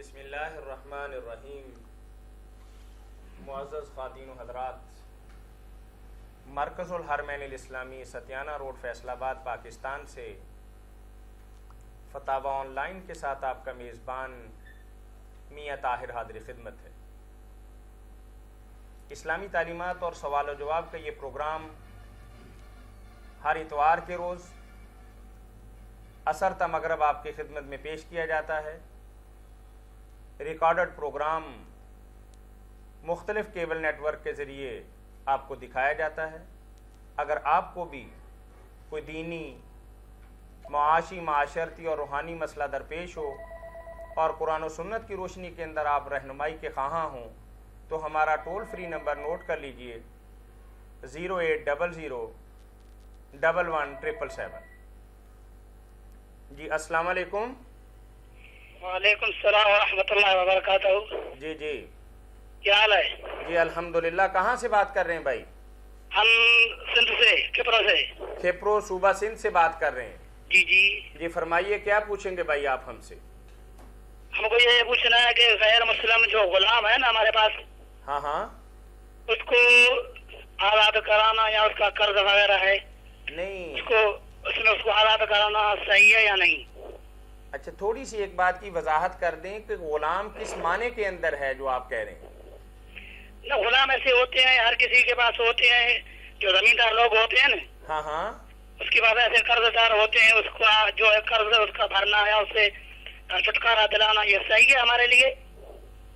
بسم اللہ الرحمن الرحیم۔ معزز خواتین و حضرات، مرکز الحرمین الاسلامی ستیانہ روڈ فیصل آباد پاکستان سے فتاوی آن لائن کے ساتھ آپ کا میزبان میاں طاہر حاضر خدمت ہے۔ اسلامی تعلیمات اور سوال و جواب کا یہ پروگرام ہر اتوار کے روز عصر تا مغرب آپ کی خدمت میں پیش کیا جاتا ہے۔ ریکارڈڈ پروگرام مختلف کیبل نیٹ ورک کے ذریعے آپ کو دکھایا جاتا ہے۔ اگر آپ کو بھی کوئی دینی، معاشی، معاشرتی اور روحانی مسئلہ درپیش ہو اور قرآن و سنت کی روشنی کے اندر آپ رہنمائی کے خواہاں ہوں تو ہمارا ٹول فری نمبر نوٹ کر لیجئے 0800111777۔ جی السلام علیکم۔ وعلیکم السلام ورحمۃ اللہ وبرکاتہ۔ جی جی کیا حال ہے؟ جی الحمدللہ۔ کہاں سے بات کر رہے ہیں بھائی؟ ہم سندھ سے، کپرو سے۔ کھپرو صوبہ سندھ سے بات کر رہے ہیں۔ جی جی جی فرمائیے، کیا پوچھیں گے بھائی آپ ہم سے؟ ہم کو یہ پوچھنا ہے کہ غیر مسلم جو غلام ہے نا ہمارے پاس، ہاں ہاں، اس کو آزاد کرانا یا اس کا قرض وغیرہ ہے، نہیں اس کو آزاد کرانا صحیح ہے یا نہیں؟ اچھا، تھوڑی سی ایک بات کی وضاحت کر دیں کہ غلام کس معنی کے اندر ہے جو آپ کہہ رہے ہیں؟ نہ غلام ایسے ہوتے ہیں، ہر کسی کے پاس ہوتے ہیں، جو زمیندار لوگ ہوتے ہیں نا، ہاں ہاں، اس کے بعد ایسے قرض دار ہوتے ہیں، اس کا جو ہے قرض اس کا بھرنا یا اسے چھٹکارا دلانا، یہ صحیح ہے ہمارے لیے؟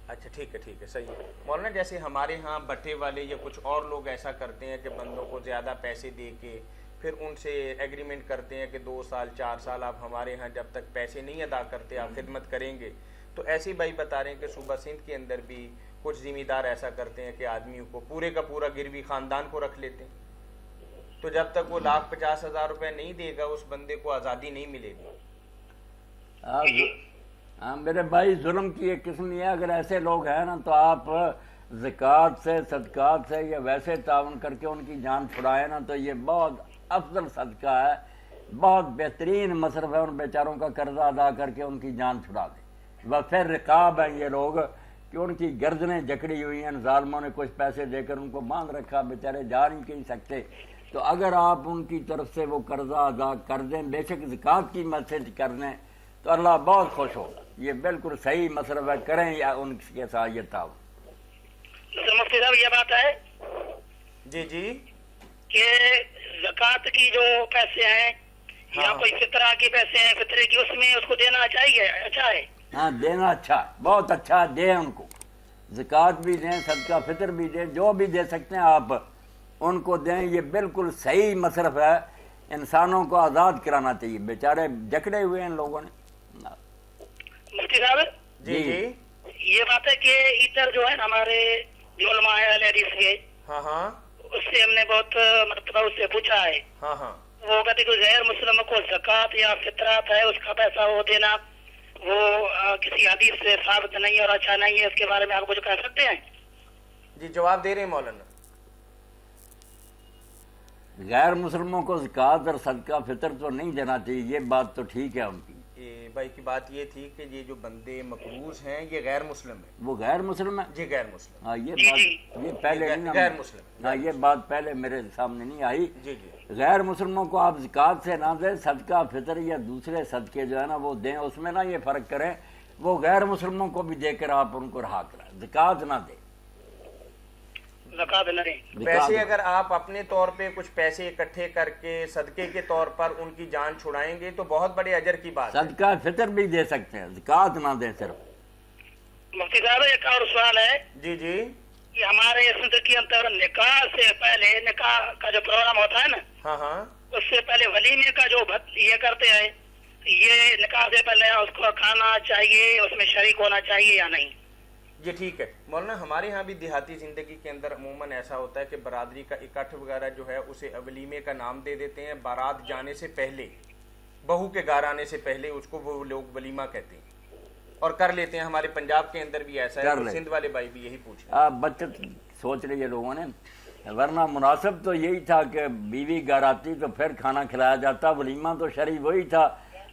اچھا ٹھیک ہے، صحیح ہے مولانا۔ جیسے ہمارے ہاں بٹھے والے یا کچھ اور لوگ ایسا کرتے ہیں کہ بندوں کو زیادہ پیسے دے کے پھر ان سے ایگریمنٹ کرتے ہیں کہ 2 سال 4 سال آپ ہمارے ہاں جب تک پیسے نہیں ادا کرتے آپ خدمت کریں گے۔ تو ایسے بھائی بتا رہے ہیں کہ صوبہ سندھ کے اندر بھی کچھ ذمہ دار ایسا کرتے ہیں کہ آدمیوں کو پورے کا پورا گروی خاندان کو رکھ لیتے ہیں، تو جب تک وہ 1,50,000 روپے نہیں دے گا اس بندے کو آزادی نہیں ملے گی۔ ہاں میرے بھائی، ظلم کی ایک قسم یہ ہے، اگر ایسے لوگ ہیں نا تو آپ زکوٰۃ سے، صدقات سے یا ویسے تعاون کر کے ان کی جان چھڑائے نا، تو یہ بہت افضل صدقہ ہے، بہت بہترین مصرف ہے۔ ان بیچاروں کا قرضہ ادا کر کے ان کی جان چھڑا دے۔ وفر رقاب ہیں یہ لوگ کہ ان کی گردنیں جکڑی ہوئی ہیں، ظالموں نے کچھ پیسے دے کر ان کو باندھ رکھا، بیچارے جا نہیں کہیں سکتے۔ تو اگر آپ ان کی طرف سے وہ قرضہ ادا کر دیں، بے شک زکوٰۃ کی میسج کر دیں، تو اللہ بہت خوش ہوگا۔ یہ بالکل صحیح مصرف ہے، کریں یا ان کے ساتھ یہ تعاون۔ مفتی صاحب یہ بات ہے جی جی، کہ زکوٰۃ کی جو پیسے ہیں یا کوئی فطرہ کے پیسے ہیں، فطرے کی، اس میں اس کو دینا چاہیے، اچھا ہے؟ ہاں دینا اچھا ہے، بہت اچھا ہے، دیں ان کو، زکوٰۃ بھی دیں، صدقہ فطر بھی دیں، جو بھی دے سکتے ہیں آپ ان کو دیں۔ یہ بالکل صحیح مصرف ہے، انسانوں کو آزاد کرانا چاہیے، بیچارے جکڑے ہوئے ہیں ان لوگوں نے۔ مفتی صاحب جی جی، یہ بات ہے کہ ادھر جو ہے نا ہمارے جو علماء ہیں اہل حدیث کے، ہاں ہاں اس سے ہم نے بہت مرتبہ اس سے پوچھا ہے، ہاں ہاں، وہ کہتے کہ غیر مسلم کو زکوٰۃ یا فطرات ہے اس کا پیسہ وہ دینا، وہ کسی حدیث سے ثابت نہیں اور اچھا نہیں ہے، اس کے بارے میں آپ کچھ کہہ سکتے ہیں؟ جی جواب دے رہے ہیں مولانا۔ غیر مسلموں کو زکوٰۃ اور صدقہ فطر تو نہیں دینا چاہیے، یہ بات تو ٹھیک ہے ان کی۔ بھائی کی بات یہ تھی کہ یہ جو بندے مقروض ہیں یہ غیر مسلم ہیں۔ وہ غیر مسلم ہے؟ جی غیر مسلم، ہاں یہ بات یہ پہلے نہیں، غیر مسلم، ہاں یہ بات پہلے میرے سامنے نہیں آئی۔ جی جی، غیر مسلموں کو آپ زکوٰۃ سے نہ دیں، صدقہ فطر یا دوسرے صدقے جو ہے نا وہ دیں، اس میں نہ یہ فرق کریں، وہ غیر مسلموں کو بھی دے کر آپ ان کو رہا کریں، زکوٰۃ نہ دیں، زکوٰۃ نہ دیں۔ ویسے اگر آپ اپنے طور پہ کچھ پیسے اکٹھے کر کے صدقے کے طور پر ان کی جان چھڑائیں گے تو بہت بڑے اجر کی بات ہے۔ صدقہ فطر بھی دے سکتے ہیں، زکوٰۃ نہ دیں صرف۔ مفتی صاحب ایک اور سوال ہے جی جی، کہ ہمارے سندھ کے اندر نکاح سے پہلے، نکاح کا جو پروگرام ہوتا ہے نا، ہاں ہاں، اس سے پہلے ولیمے کا جو یہ کرتے ہیں، یہ نکاح سے پہلے اس کو کھانا چاہیے، اس میں شریک ہونا چاہیے یا نہیں؟ یہ ٹھیک ہے مولانا۔ ہمارے ہاں بھی دیہاتی زندگی کے اندر عموماً ایسا ہوتا ہے کہ برادری کا اکٹھ وغیرہ جو ہے اسے ولیمے کا نام دے دیتے ہیں، بارات جانے سے پہلے، بہو کے گھر آنے سے پہلے اس کو وہ لوگ ولیمہ کہتے ہیں اور کر لیتے ہیں۔ ہمارے پنجاب کے اندر بھی ایسا ہے، سندھ والے بھائی بھی یہی پوچھ رہے ہیں۔ آپ بچت سوچ رہی ہے لوگوں نے، ورنہ مناسب تو یہی تھا کہ بیوی گھر آتی تو پھر کھانا کھلایا جاتا، ولیمہ تو شرعی وہی تھا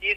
30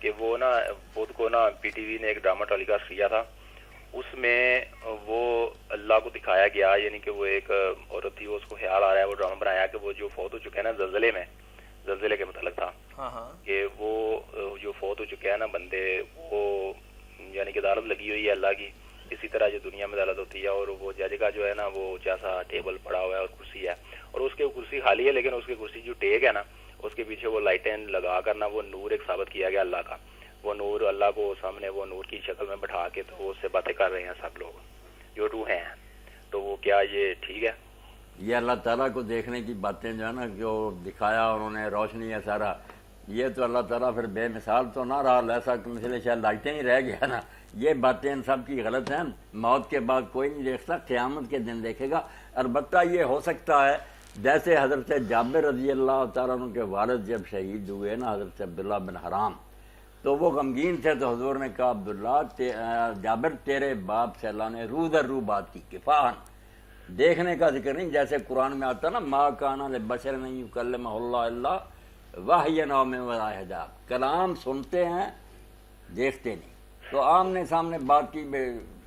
کہ وہ نا بدھ کو نا پی ٹی وی نے ایک ڈرامہ ٹیلی کاسٹ کیا تھا، اس میں وہ اللہ کو دکھایا گیا، یعنی کہ وہ ایک عورت تھی، اس کو خیال آ رہا ہے، وہ ڈرامہ بنایا کہ وہ جو فوت ہو چکے ہیں نا زلزلے میں، زلزلے کے متعلق تھا کہ وہ جو فوت ہو چکے ہیں نا بندے، وہ یعنی کہ عدالت لگی ہوئی ہے اللہ کی، اسی طرح جو دنیا میں عدالت ہوتی ہے، اور وہ جج کا جو ہے نا وہ جیسا ٹیبل پڑا ہوا ہے اور کرسی ہے، اور اس کے کرسی خالی ہے، لیکن اس کی کرسی جو ٹیک ہے نا اس کے پیچھے وہ لائٹیں لگا کر نا وہ نور ایک ثابت کیا گیا اللہ کا، وہ نور اللہ کو سامنے وہ نور کی شکل میں بٹھا کے تو وہ اس سے باتیں کر رہے ہیں سب لوگ جو روح ہیں، تو وہ کیا یہ ٹھیک ہے؟ یہ اللہ تعالیٰ کو دیکھنے کی باتیں جو ہے نا جو دکھایا انہوں نے، روشنی ہے سارا، یہ تو اللہ تعالیٰ پھر بے مثال تو نہ رہا، ایسا مثل شاید لائٹیں ہی رہ گیا نا، یہ باتیں ان سب کی غلط ہیں، موت کے بعد کوئی نہیں دیکھتا، قیامت کے دن دیکھے گا۔ البتہ یہ ہو سکتا ہے جیسے حضرت جابر رضی اللہ تعالیٰ عنہ کے والد جب شہید ہوئے نا حضرت عبداللہ بن حرام، تو وہ غمگین تھے، تو حضور نے کہا عبداللہ جابر تیرے باپ سے اللہ نے رو در رو بات کی، کفاہن، دیکھنے کا ذکر نہیں، جیسے قرآن میں آتا نا ما کان لبشر ان یکلمہ اللہ الا وحیا او من وراء حجاب، کلام سنتے ہیں دیکھتے نہیں، تو آمنے سامنے بات کی،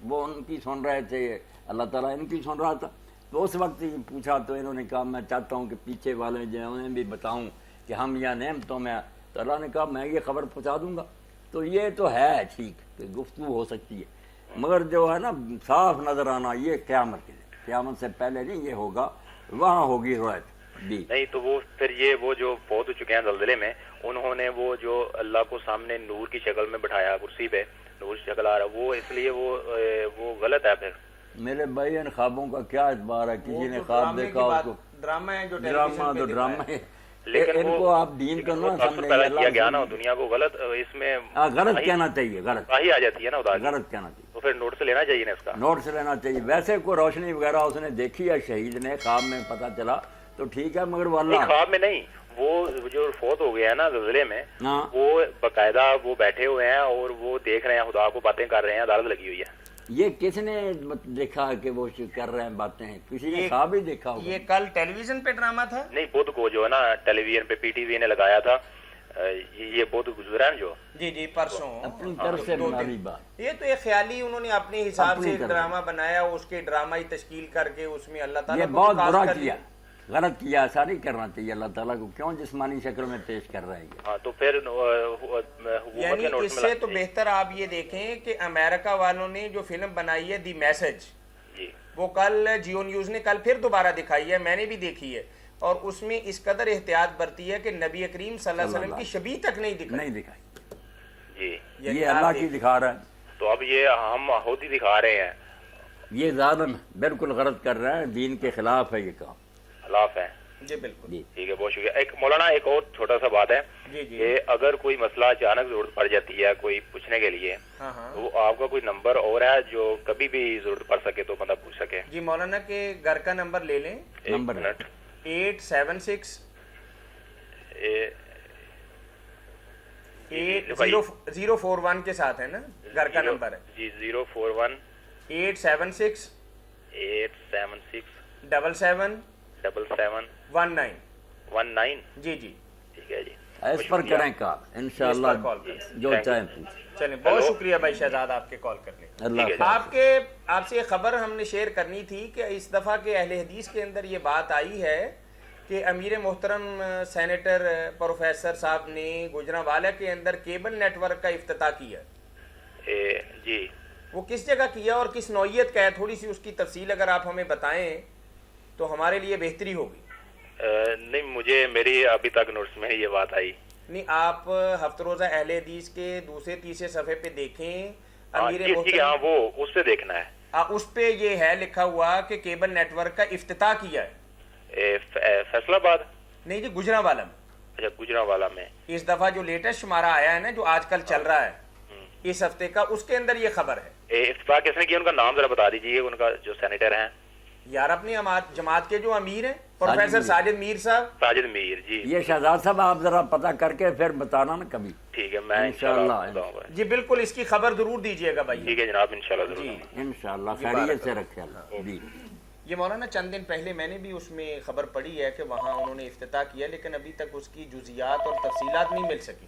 وہ ان کی سن رہے تھے، اللہ تعالیٰ ان کی سن رہا تھا، تو اس وقت پوچھا تو انہوں نے کہا میں چاہتا ہوں کہ پیچھے والے جو ہیں انہیں بھی بتاؤں کہ ہم یا نعمتوں میں، تو اللہ نے کہا میں یہ خبر پہنچا دوں گا، تو یہ تو ہے ٹھیک کہ گفتگو ہو سکتی ہے، مگر جو ہے نا صاف نظر آنا یہ قیامت کے دن، قیامت سے پہلے نہیں یہ ہوگا، وہاں ہوگی روایت بھی نہیں، تو وہ پھر یہ وہ جو فوت ہو چکے ہیں زلزلے میں، انہوں نے وہ جو اللہ کو سامنے نور کی شکل میں بٹھایا، کرسی پہ نور کی شکل آ رہا، وہ اس لیے وہ غلط ہے۔ پھر میرے بھائی ان خوابوں کا کیا اعتبار ہے، کسی نے خواب دیکھا اس کو، ڈرامہ ہے جو ڈرامہ تو ڈرامہ ہے، لیکن ان کو آپ دین کو نہ تاثر پیدا کیا گیا نا دنیا کو، غلط اس میں غلط کہنا چاہیے، غلط آ جاتی ہے نا ادھر، غلط کہنا چاہیے، تو پھر نوٹ سے لینا چاہیے نا اس کا، نوٹ سے لینا چاہیے۔ ویسے کوئی روشنی وغیرہ اس نے دیکھی ہے شہید نے، خواب میں پتہ چلا تو ٹھیک ہے، مگر وہ اللہ خواب میں نہیں، وہ جو فوت ہو گیا ہے نا زلزلے میں، ہاں وہ باقاعدہ وہ بیٹھے ہوئے ہیں اور وہ دیکھ رہے ہیں، خدا کو باتیں کر رہے ہیں، عدالت لگی ہوئی ہے۔ یہ کس نے دیکھا کہ وہ کر رہے ہیں باتیں، کسی نے خواب ہی دیکھا ہوگا؟ یہ کل ٹیلی ویژن پہ ڈرامہ تھا، نہیں، بدھ کو جو ہے نا ٹیلی ویژن پہ پی ٹی وی نے لگایا تھا، یہ بدھ گزرا ہے جو، جی پرسوں، اپنی طرف سے بنائی بات، یہ تو ایک خیالی انہوں نے اپنے حساب سے ایک ڈرامہ بنایا، اس کے ڈرامائی تشکیل کر کے اس میں اللہ تعالیٰ یہ بہت برا کیا، غلط کیا، ایسا نہیں کرنا چاہیے، اللہ تعالیٰ کو کیوں جسمانی شکل میں پیش کر رہے ہیں؟ ہاں، تو پھر یعنی اس سے تو بہتر آپ یہ دیکھیں کہ امریکہ والوں نے جو فلم بنائی ہے دی میسج، وہ کل جیو نیوز نے کل پھر دوبارہ دکھائی ہے، میں نے بھی دیکھی ہے، اور اس میں اس قدر احتیاط برتی ہے کہ نبی کریم صلی اللہ علیہ وسلم کی شبیہ تک نہیں دکھائی، جی یہ اللہ کی دکھا رہا ہے، تو اب یہ ہم خود ہی دکھا رہے ہیں، یہ ظالم بالکل غلط کر رہا ہے، دین کے خلاف ہے یہ کام، خلاف ہے۔ جی بالکل، ٹھیک ہے، بہت شکریہ۔ ایک مولانا ایک اور چھوٹا سا بات ہے کہ اگر کوئی مسئلہ اچانک ضرورت پڑ جاتی ہے کوئی پوچھنے کے لیے، تو آپ کا کوئی نمبر اور ہے جو کبھی بھی ضرورت پڑ سکے تو بندہ پوچھ سکے؟ جی مولانا کے گھر کا نمبر لے لیں، نمبر 876 041 کے ساتھ ہے نا، گھر کا نمبر ہے جی، 041 876 77 77 19 19 جی ٹھیک ہے جی، اس پر کریں کال انشاءاللہ، جو چاہیں پوچھیں۔ چلیں، بہت شکریہ بھائی شہزاد آپ کے کال کرنے کا۔ اللہ آپ سے یہ خبر ہم نے شیئر کرنی تھی کہ اس دفعہ کے اہل حدیث کے اندر یہ بات آئی ہے کہ امیر محترم سینیٹر پروفیسر صاحب نے گوجرانوالہ کے اندر کیبل نیٹ ورک کا افتتاح کیا جی، وہ کس جگہ کیا اور کس نوعیت کا ہے، تھوڑی سی اس کی تفصیل اگر آپ ہمیں بتائیں تو ہمارے لیے بہتری ہوگی۔ نہیں، مجھے میری ابھی تک نوٹس میں یہ بات آئی نہیں، آپ ہفتہ روزہ اہل حدیث کے دوسرے تیسرے صفحے پہ دیکھیں، امیر محترم، ہاں وہ اس پہ دیکھنا ہے، اس پہ یہ ہے لکھا ہوا کہ کیبل نیٹ ورک کا افتتاح کیا ہے، فیصلہ آباد، نہیں جی گوجرانوالہ میں، اچھا گوجرانوالہ میں اس دفعہ جو لیٹسٹ شمارہ آیا ہے نا جو آج کل چل رہا ہے اس ہفتے کا، اس کے اندر یہ خبر ہے۔ افتتاح کس نے کیا، ان کا نام ذرا بتا دیجیے، ان کا جو سینیٹر ہیں یار اپنی جماعت کے جو امیر ہیں پروفیسر ساجد میر صاحب، ساجد میر جی، یہ شہزاد صاحب آپ ذرا پتہ کر کے پھر بتانا نا کبھی، ٹھیک ہے، میں انشاءاللہ بتاؤں گا جی بالکل، اس کی خبر ضرور دیجیے گا بھائی۔ ٹھیک ہے جناب، انشاءاللہ ضرور۔ انشاءاللہ خیریت سے رکھے اللہ جی۔ یہ مولانا چند دن پہلے میں نے بھی اس میں خبر پڑھی ہے کہ وہاں انہوں نے افتتاح کیا، لیکن ابھی تک اس کی جزیات اور تفصیلات نہیں مل سکی۔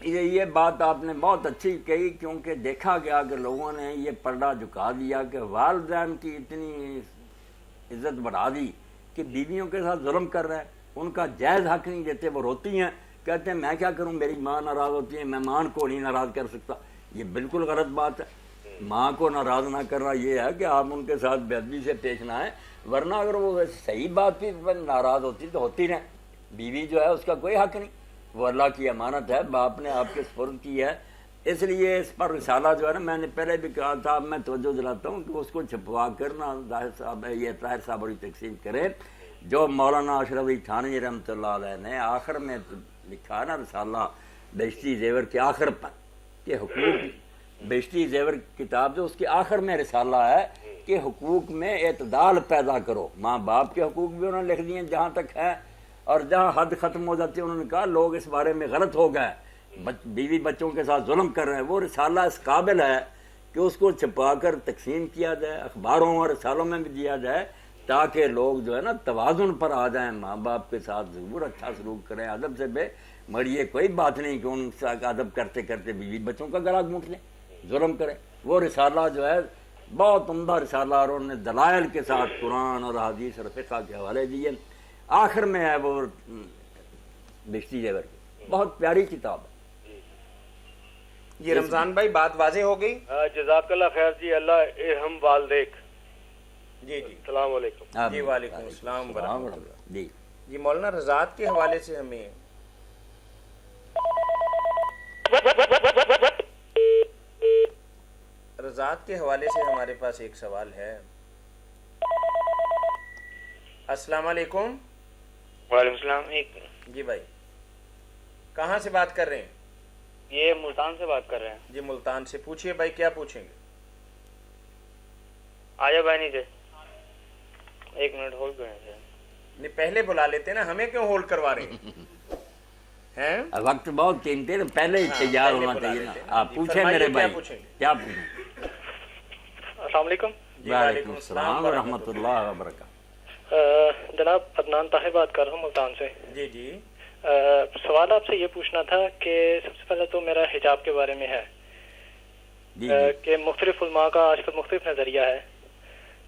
یہ بات آپ نے بہت اچھی کہی، کیونکہ دیکھا گیا کہ لوگوں نے یہ پردہ جھکا دیا کہ والدین کی اتنی عزت بڑھا دی کہ بیویوں کے ساتھ ظلم کر رہے ہیں، ان کا جائز حق نہیں دیتے، وہ روتی ہیں، کہتے ہیں میں کیا کروں، میری ماں ناراض ہوتی ہے، میں ماں کو نہیں ناراض کر سکتا۔ یہ بالکل غلط بات ہے، ماں کو ناراض نہ کرنا یہ ہے کہ آپ ان کے ساتھ بے ادبی سے پیش نہ آئیں، ورنہ اگر وہ صحیح بات بھی ناراض ہوتی تو ہوتی رہیں، بیوی جو ہے اس کا کوئی حق نہیں، وہ اللہ کی امانت ہے، باپ نے آپ کے سپرد کی ہے، اس لیے اس پر رسالہ جو ہے نا، میں نے پہلے بھی کہا تھا، میں توجہ دلاتا ہوں کہ اس کو چھپوا کر نا ظاہر صاحب یہ طاہر صاحب بڑی تقسیم کرے، جو مولانا اشرف علی تھانوی رحمۃ اللہ علیہ نے آخر میں لکھا نا رسالہ بہشتی زیور کے آخر پر کہ حقوق، بہشتی زیور کتاب جو اس کے آخر میں رسالہ ہے کہ حقوق میں اعتدال پیدا کرو، ماں باپ کے حقوق بھی انہوں نے لکھ دیے جہاں تک ہے، اور جہاں حد ختم ہو جاتی ہے انہوں نے کہا لوگ اس بارے میں غلط ہو گئے، بیوی بچوں کے ساتھ ظلم کر رہے ہیں، وہ رسالہ اس قابل ہے کہ اس کو چھپا کر تقسیم کیا جائے، اخباروں اور رسالوں میں بھی دیا جائے، تاکہ لوگ جو ہے نا توازن پر آ جائیں، ماں باپ کے ساتھ ضرور اچھا سلوک کریں ادب سے، مگر یہ کوئی بات نہیں کہ ان سے ادب کرتے کرتے بیوی بچوں کا گلا گھونٹ لیں، ظلم کریں۔ وہ رسالہ جو ہے بہت عمدہ رسالہ، اور انہوں نے دلائل کے ساتھ قرآن اور حدیث اور فقہ کے حوالے دیے، آخر میں ہے وہ بہشتی زیور کی، بہت پیاری کتاب ہے۔ یہ رمضان بھائی بات واضح ہو گئی؟ جزاک اللہ خیر جی، اللہ ارحم والدیک۔ جی جی السلام علیکم۔ جی وعلیکم السلام ورحمۃ اللہ۔ جی جی مولانا رضاعت کے حوالے سے ہمیں رضاعت کے حوالے سے ہمارے پاس ایک سوال ہے۔ السلام علیکم۔ وعلیکم السلام۔ جی بھائی کہاں سے بات کر رہے ہیں؟ یہ ملتان سے بات کر رہے ہیں۔ جی ملتان سے، پوچھئے بھائی کیا پوچھیں گے؟ آجا بھائی نیچے، ایک منٹ ہولڈ کریں سر۔ نہیں پہلے بلا لیتے نا، ہمیں کیوں ہولڈ کروا رہے ہیں؟ وقت بہت قیمتی ہے، پہلے ہی تیار ہونا چاہیے نا۔ آپ پوچھیں میرے بھائی، کیا پوچھیں؟ السلام علیکم۔ وعلیکم السلام ورحمۃ اللہ وبرکاتہ۔ جناب عدنان طاہر بات کر رہا ہوں ملتان سے۔ جی جی سوال آپ سے یہ پوچھنا تھا کہ سب سے پہلے تو میرا حجاب کے بارے میں ہے کہ مختلف علماء کا آج کل مختلف نظریہ ہے،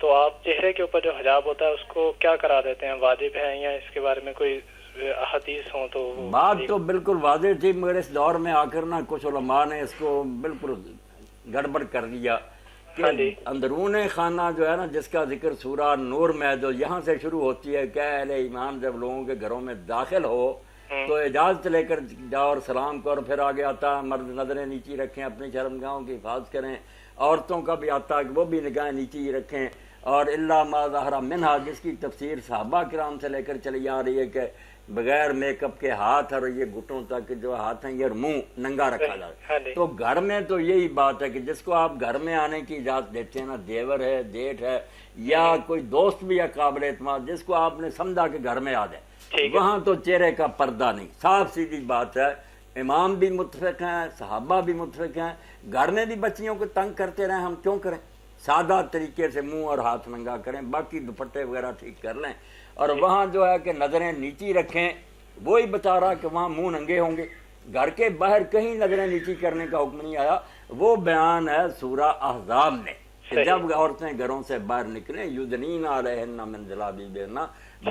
تو آپ چہرے کے اوپر جو حجاب ہوتا ہے اس کو کیا قرار دیتے ہیں، واجب ہے یا اس کے بارے میں کوئی احادیث ہوں تو؟ بات تو بالکل واضح تھی، مگر اس دور میں آ کر نا کچھ علماء نے اس کو بالکل گڑبڑ کر دیا کہ اندرون خانہ جو ہے نا، جس کا ذکر سورہ نور میں جو یہاں سے شروع ہوتی ہے کہ اہل ایمان جب لوگوں کے گھروں میں داخل ہو تو اجازت لے کر جاؤ اور سلام کرو، پھر آگے آتا ہے مرد نظریں نیچی رکھیں، اپنی شرمگاہوں کی حفاظت کریں، عورتوں کا بھی آتا ہے کہ وہ بھی نگاہیں نیچی ہی رکھیں، اور الا ما ظہر منہا جس کی تفسیر صحابہ کرام سے لے کر چلی آ رہی ہے کہ بغیر میک اپ کے ہاتھ اور یہ گھٹوں تک جو ہاتھ ہیں یہ منہ ننگا رکھا جائے۔ تو گھر میں تو یہی بات ہے کہ جس کو آپ گھر میں آنے کی اجازت دیتے ہیں نا، دیور ہے، جیٹھ ہے، یا کوئی دوست بھی ہے قابل اعتماد جس کو آپ نے سمجھا کہ گھر میں آ جائے، وہاں تو چہرے کا پردہ نہیں، صاف سیدھی بات ہے۔ امام بھی متفق ہیں، صحابہ بھی متفق ہیں، گھر میں بھی بچیوں کو تنگ کرتے رہیں، ہم کیوں کریں؟ سادہ طریقے سے منہ اور ہاتھ ننگا کریں، باقی دوپٹے وغیرہ ٹھیک کر لیں، اور وہاں جو ہے کہ نظریں نیچی رکھیں، وہی بتا رہا کہ وہاں منہ ننگے ہوں گے، گھر کے باہر کہیں نظریں نیچی کرنے کا حکم نہیں آیا۔ وہ بیان ہے سورہ احزاب میں کہ جب عورتیں گھروں سے باہر نکلیں یدنین علیہن من جلابیبہن،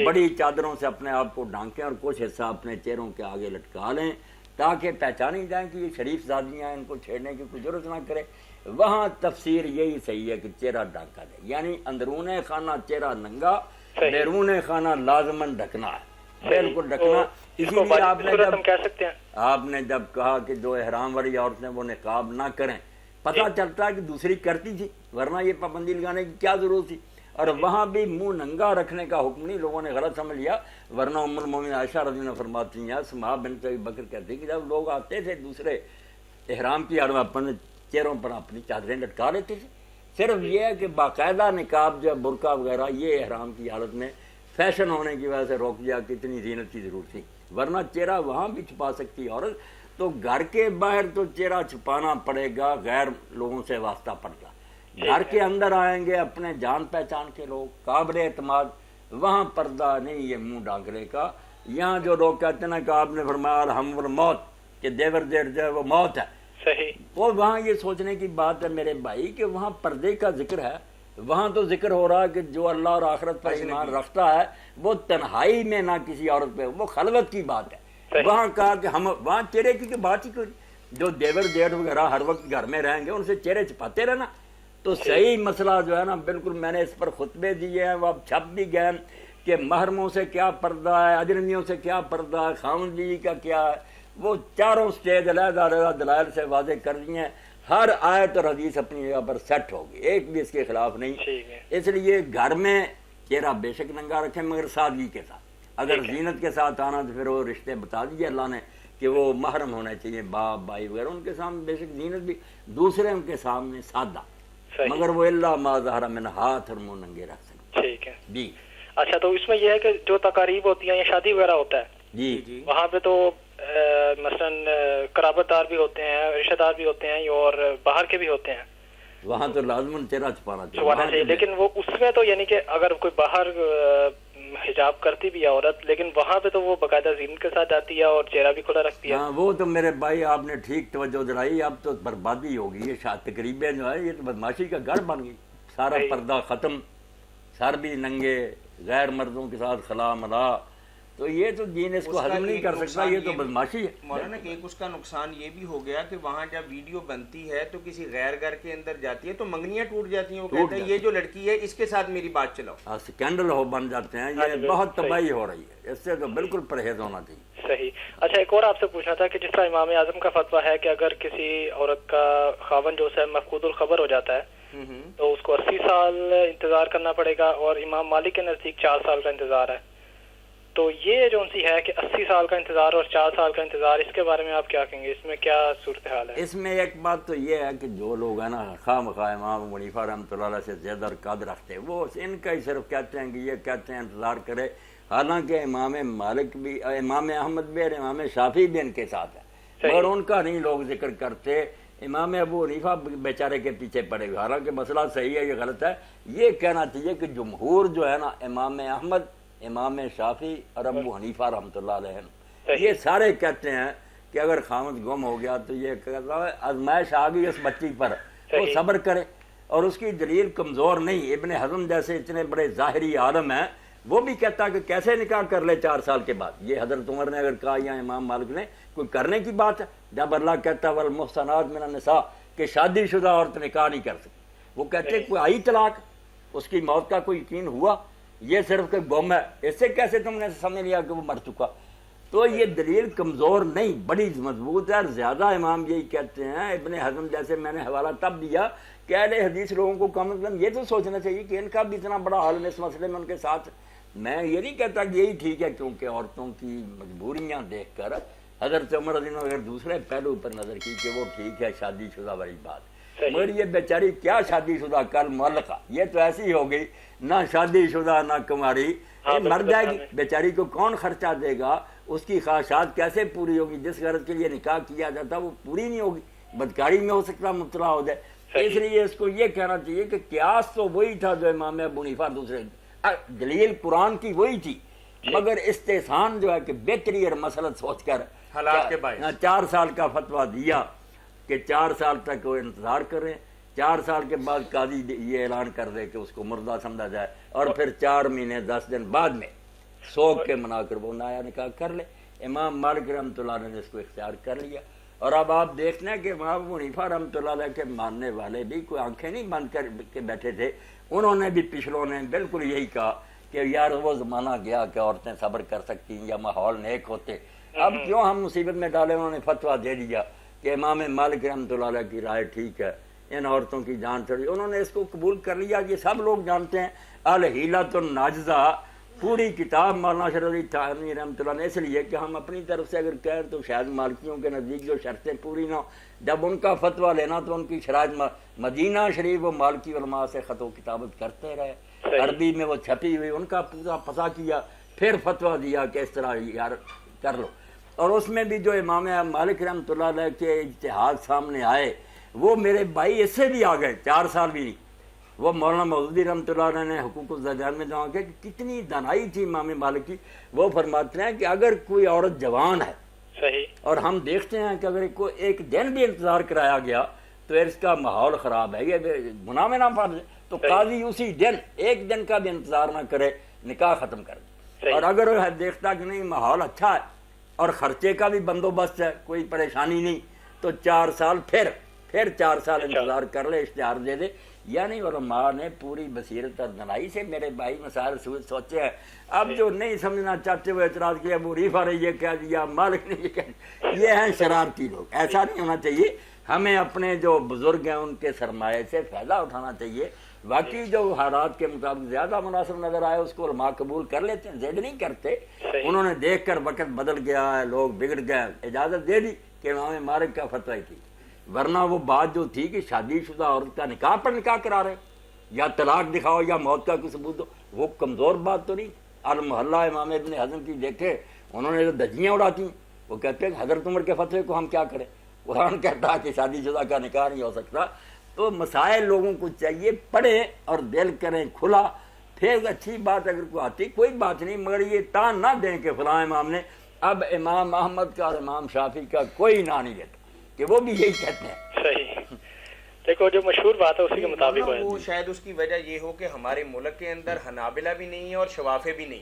بڑی چادروں سے اپنے آپ کو ڈھانکیں اور کچھ حصہ اپنے چہروں کے آگے لٹکا لیں تاکہ پہچانی جائیں کہ یہ شریف زادیاں ہیں، ان کو چھیڑنے کی کوئی ضرورت نہ کرے۔ وہاں تفسیر یہی صحیح ہے کہ چہرہ ڈھانکا جائے، یعنی اندرون خانہ چہرہ ننگا، بیرون خانہ لازماً ڈھکنا ہے، بالکل ڈھکنا۔ اسی لیے آپ نے جب کہا کہ جو احرام والی عورتیں وہ نقاب نہ کریں، پتہ چلتا ہے کہ دوسری کرتی تھی، ورنہ یہ پابندی لگانے کی کیا ضرورت تھی؟ اور وہاں بھی منہ ننگا رکھنے کا حکم نہیں، لوگوں نے غلط سمجھ لیا، ورنہ ام المومنین عائشہ رضی اللہ عنہا فرماتی ہیں، اسماء بنت ابی بکر کہتی ہیں کہ جب لوگ آتے تھے دوسرے احرام کی حالت میں اپنے چہروں پر اپنی چادریں لٹکا لیتے تھے۔ صرف یہ ہے کہ باقاعدہ نقاب جو برقع وغیرہ یہ احرام کی حالت میں فیشن ہونے کی وجہ سے روک دیا کہ اتنی زینت کی ضرورت تھی، ورنہ چہرہ وہاں بھی چھپا سکتی عورت، تو گھر کے باہر تو چہرہ چھپانا پڑے گا، غیر لوگوں سے واسطہ پڑتا۔ گھر کے اندر آئیں گے اپنے جان پہچان کے لوگ قابل اعتماد، وہاں پردہ نہیں یہ منہ ڈھانکنے کا۔ یہاں جو لوگ کہتے ہیں نا کہ آپ نے فرمایا الحم والموت، کہ دیور زیٹ جو ہے وہ موت ہے. صحیح. وہ وہاں یہ سوچنے کی بات ہے میرے بھائی کہ وہاں پردے کا ذکر ہے. وہاں تو ذکر ہو رہا ہے کہ جو اللہ اور آخرت پر ایمان رکھتا ہے وہ تنہائی میں نہ کسی عورت پہ, وہ خلوت کی بات ہے. وہاں کہا کہ ہم وہاں چہرے کی بات ہی کوئی, جو دیور جیٹ وغیرہ ہر وقت گھر میں رہیں گے ان سے چہرے چھپاتے رہنا. تو صحیح مسئلہ جو ہے نا بالکل میں نے اس پر خطبے دیے ہیں, وہ اب چھپ بھی گئے کہ محرموں سے کیا پردہ ہے, اجنبیوں سے کیا پردہ ہے, خاوند بیوی کا کیا ہے, وہ چاروں سٹیج علیحدہ علیحدہ دلائل سے واضح کر دی ہیں. ہر آیت اور حدیث اپنی جگہ پر سیٹ ہوگی, ایک بھی اس کے خلاف نہیں. اس لیے گھر میں چہرہ بے شک ننگا رکھیں مگر سادگی کے ساتھ. اگر زینت کے ساتھ آنا تو پھر وہ رشتے بتا دیجیے اللہ نے کہ وہ محرم ہونے چاہیے, باپ بھائی وغیرہ ان کے سامنے بے شک زینت بھی, دوسرے ان کے سامنے سادہ, مگر وہ اللہ ما ظہر من ہاتھ اور منہ ننگے رکھ سکتے. ٹھیک ہے جی. اچھا تو اس میں یہ ہے کہ جو تقاریب ہوتی ہیں یا شادی وغیرہ ہوتا ہے جی وہاں پہ تو مثلا قرابت دار بھی ہوتے ہیں, رشتہ دار بھی ہوتے ہیں اور باہر کے بھی ہوتے ہیں, وہاں تو لازماً چہرہ چھپانا چاہیے. لیکن وہ اس میں تو یعنی کہ اگر کوئی باہر حجاب کرتی بھی ہے عورت, لیکن وہاں پہ تو وہ باقاعدہ زینت کے ساتھ جاتی ہے اور چہرہ بھی کھلا رکھتی ہے. ہاں وہ تو میرے بھائی آپ نے ٹھیک توجہ دلائی. اب تو بربادی ہوگی, یہ تقریبیں جو ہے یہ تو بدماشی کا گھر بن گئی. سارا پردہ ختم, سر بھی ننگے, غیر مردوں کے ساتھ خلا ملا, تو یہ تو دین اس کو ہضم نہیں کر سکتا, یہ تو بدماشی ہے. مولانا ایک اس کا نقصان یہ بھی ہو گیا کہ وہاں جب ویڈیو بنتی ہے تو کسی غیر گھر کے اندر جاتی ہے تو منگنیاں ٹوٹ جاتی ہیں. وہ کہتے ہیں یہ جو لڑکی ہے اس کے ساتھ میری بات چلاؤ, سکینڈل ہو بن جاتے ہیں. یہ بہت تباہی ہو رہی ہے, اس سے تو بالکل پرہیز ہونا چاہیے. صحیح. اچھا ایک اور آپ سے پوچھنا تھا کہ جس طرح امام اعظم کا فتویٰ ہے کہ اگر کسی عورت کا خاوند جو ہے مفقود الخبر ہو جاتا ہے تو اس کو 80 سال انتظار کرنا پڑے گا, اور امام مالک کے نزدیک 4 سال کا انتظار ہے. تو یہ جو سی ہے کہ 80 سال کا انتظار اور 4 سال کا انتظار, اس کے بارے میں آپ کیا کہیں گے, اس میں کیا صورتحال ہے؟ اس میں ایک بات تو یہ ہے کہ جو لوگ ہیں نا خواہ مخواہ امام ابو حنیفہ رحمۃ اللہ علیہ سے زیادہ رکاد رکھتے ہیں, وہ ان کا ہی صرف کہتے ہیں کہ یہ کہتے ہیں انتظار کرے, حالانکہ امام مالک بھی, امام احمد بھی اور امام شافعی بھی ان کے ساتھ ہے, اور ان کا نہیں لوگ ذکر کرتے. امام ابو حنیفہ بیچارے کے پیچھے پڑے ہوئے, حالانکہ مسئلہ صحیح ہے, یہ غلط ہے. یہ کہنا چاہیے کہ جمہور جو ہے نا امام احمد, امام شافعی اور ابو حنیفہ رحمۃ اللہ علیہ, یہ سارے kehتے ہیں کہ اگر خامد گم ہو گیا تو یہ آزمائش آ گئی اس بچی پر, وہ صبر کرے, اور اس کی دلیل کمزور نہیں. ابن حزم جیسے اتنے بڑے ظاہری عالم ہیں, وہ بھی کہتا کہ کیسے نکاح کر لے 4 سال کے بعد. یہ حضرت عمر نے اگر کہا یا امام مالک نے, کوئی کرنے کی بات ہے. جب اللہ کہتا والمحصنات من النساء کہ شادی شدہ عورت نکاح نہیں کر سکتی, وہ کہتے کوئی آئی طلاق, اس کی موت کا کوئی یقین ہوا, یہ صرف کہ گم ہے, اس سے کیسے تم نے سمجھ لیا کہ وہ مر چکا. تو یہ دلیل کمزور نہیں, بڑی مضبوط ہے. اور زیادہ امام یہی کہتے ہیں, ابن حزم جیسے میں نے حوالہ تب دیا کہ اہل حدیث لوگوں کو کم از کم یہ تو سوچنا چاہیے کہ ان کا بھی اتنا بڑا حال اس مسئلے میں ان کے ساتھ. میں یہ نہیں کہتا کہ یہی ٹھیک ہے, کیونکہ عورتوں کی مجبوریاں دیکھ کر حضرت عمر رضی اللہ عنہ اگر دوسرے پہلو پر نظر کی کہ وہ ٹھیک ہے شادی شدہ والی بات, مگر یہ بیچاری کیا شادی شدہ کل معلقہ, یہ تو ایسی ہو گئی, نہ شادی شدہ نہ کماری, مر جائے گی بیچاری کو کون خرچہ دے گا, اس کی خواہشات کیسے پوری ہوگی, جس غرض کے لیے نکاح کیا جاتا وہ پوری نہیں ہوگی, بدکاری میں ہو سکتا مبتلا ہو جائے. اس لیے اس کو یہ کہنا چاہیے کہ قیاس تو وہی تھا جو امام ابو حنیفہ دوسرے, دلیل قرآن کی وہی تھی, مگر استحسان جو ہے کہ بہتری اور مسلط سوچ کر حالات کے باعث 4 سال کا فتویٰ دیا کہ 4 سال تک وہ انتظار کریں, 4 سال کے بعد قاضی یہ اعلان کر دے کہ اس کو مردہ سمجھا جائے, اور پھر 4 مہینے 10 دن بعد میں سوگ کے منا کر وہ نیا نکاح کر لے. امام مالک رحمۃ اللہ علیہ نے اس کو اختیار کر لیا. اور اب آپ دیکھنا کہ امام ابو حنیفہ رحمۃ اللہ علیہ کے ماننے والے بھی کوئی آنکھیں نہیں بند کر کے بیٹھے تھے, انہوں نے بھی پچھلوں نے بالکل یہی کہا کہ یار وہ زمانہ گیا کہ عورتیں صبر کر سکتی یا ماحول نیک ہوتے, اب کیوں ہم مصیبت میں ڈالے. انہوں نے فتویٰ دے دیا کہ امام مالک رحمۃ اللہ علیہ کی رائے ٹھیک ہے, ان عورتوں کی جان چڑھی, انہوں نے اس کو قبول کر لیا. یہ سب لوگ جانتے ہیں. الحیلۃ الناجزہ پوری کتاب مولانا شرف علی تھانوی رحمۃ اللہ نے, اس لیے کہ ہم اپنی طرف سے اگر کہیں تو شاید مالکیوں کے نزدیک جو شرطیں پوری نہ ہو, جب ان کا فتویٰ لینا تو ان کی شرائط مدینہ شریف وہ مالکی علماء سے خط و کتابت کرتے رہے, عربی میں وہ چھپی ہوئی, ان کا پورا پتہ کیا, پھر فتویٰ دیا کہ اس طرح یار کر لو. اور اس میں بھی جو امام مالک رحمۃ اللہ علیہ کے اجتہاد سامنے آئے وہ میرے بھائی اس سے بھی آ گئے, 4 سال بھی نہیں. وہ مولانا مودودی رحمۃ اللہ علیہ نے حقوق الزوجین میں جہاں کہ کتنی دانائی تھی امام مالک کی. وہ فرماتے ہیں کہ اگر کوئی عورت جوان ہے صحیح. اور ہم دیکھتے ہیں کہ اگر کوئی ایک دن بھی انتظار کرایا گیا تو اس کا ماحول خراب ہے, یہ گناہ میں نہ پڑ جائے. تو قاضی اسی دن ایک دن کا بھی انتظار نہ کرے, نکاح ختم کر دے. اور اگر وہ دیکھتا کہ نہیں ماحول اچھا ہے اور خرچے کا بھی بندوبست ہے, کوئی پریشانی نہیں, تو 4 سال پھر 4 سال انتظار کر لے, اشتہار دے دے. یعنی علماء نے پوری بصیرت اور دنائی سے میرے بھائی مسائل سوچے ہیں. اب جو نہیں سمجھنا چاہتے ہوئے اعتراض کیا, ابو حنیفہ نے یہ کہہ دیا, مالک نے یہ کہہ دیا, یہ ہیں شرارتی لوگ. ایسا نہیں ہونا چاہیے. ہمیں اپنے جو بزرگ ہیں ان کے سرمایے سے فائدہ اٹھانا چاہیے. باقی جو حالات کے مطابق زیادہ مناسب نظر آئے اس کو علماء قبول کر لیتے ہیں, زید نہیں کرتے. انہوں نے دیکھ کر وقت بدل گیا ہے, لوگ بگڑ گئے, اجازت دے دی کہ امام مالک کا فتویٰ تھی. ورنہ وہ بات جو تھی کہ شادی شدہ عورت کا نکاح پر نکاح کرا رہے, یا طلاق دکھاؤ یا موت کا کوئی ثبوت دو, وہ کمزور بات تو نہیں. المحلہ امام ابن حزم کی دیکھے, انہوں نے جو دجیاں اڑاتی, وہ کہتے ہیں کہ حضرت عمر کے فتوے کو ہم کیا کریں. قرآن کہتا ہے کہ شادی شدہ کا نکاح نہیں ہو سکتا. تو مسائل لوگوں کو چاہیے پڑھیں اور دل کریں کھلا. پھر اچھی بات اگر کوئی آتی کوئی بات نہیں, مگر یہ تان نہ دیں کہ فلاں امام نے. اب امام احمد کا اور امام شافعی کا کوئی نہ نہیں لیتا کہ وہ بھی یہی کہتے ہیں. صحیح. دیکھو جو مشہور بات ہے اسی کے مطابق ہے. وہ شاید اس کی وجہ یہ ہو کہ ہمارے ملک کے اندر حنابلہ بھی نہیں ہے اور شوافے بھی نہیں.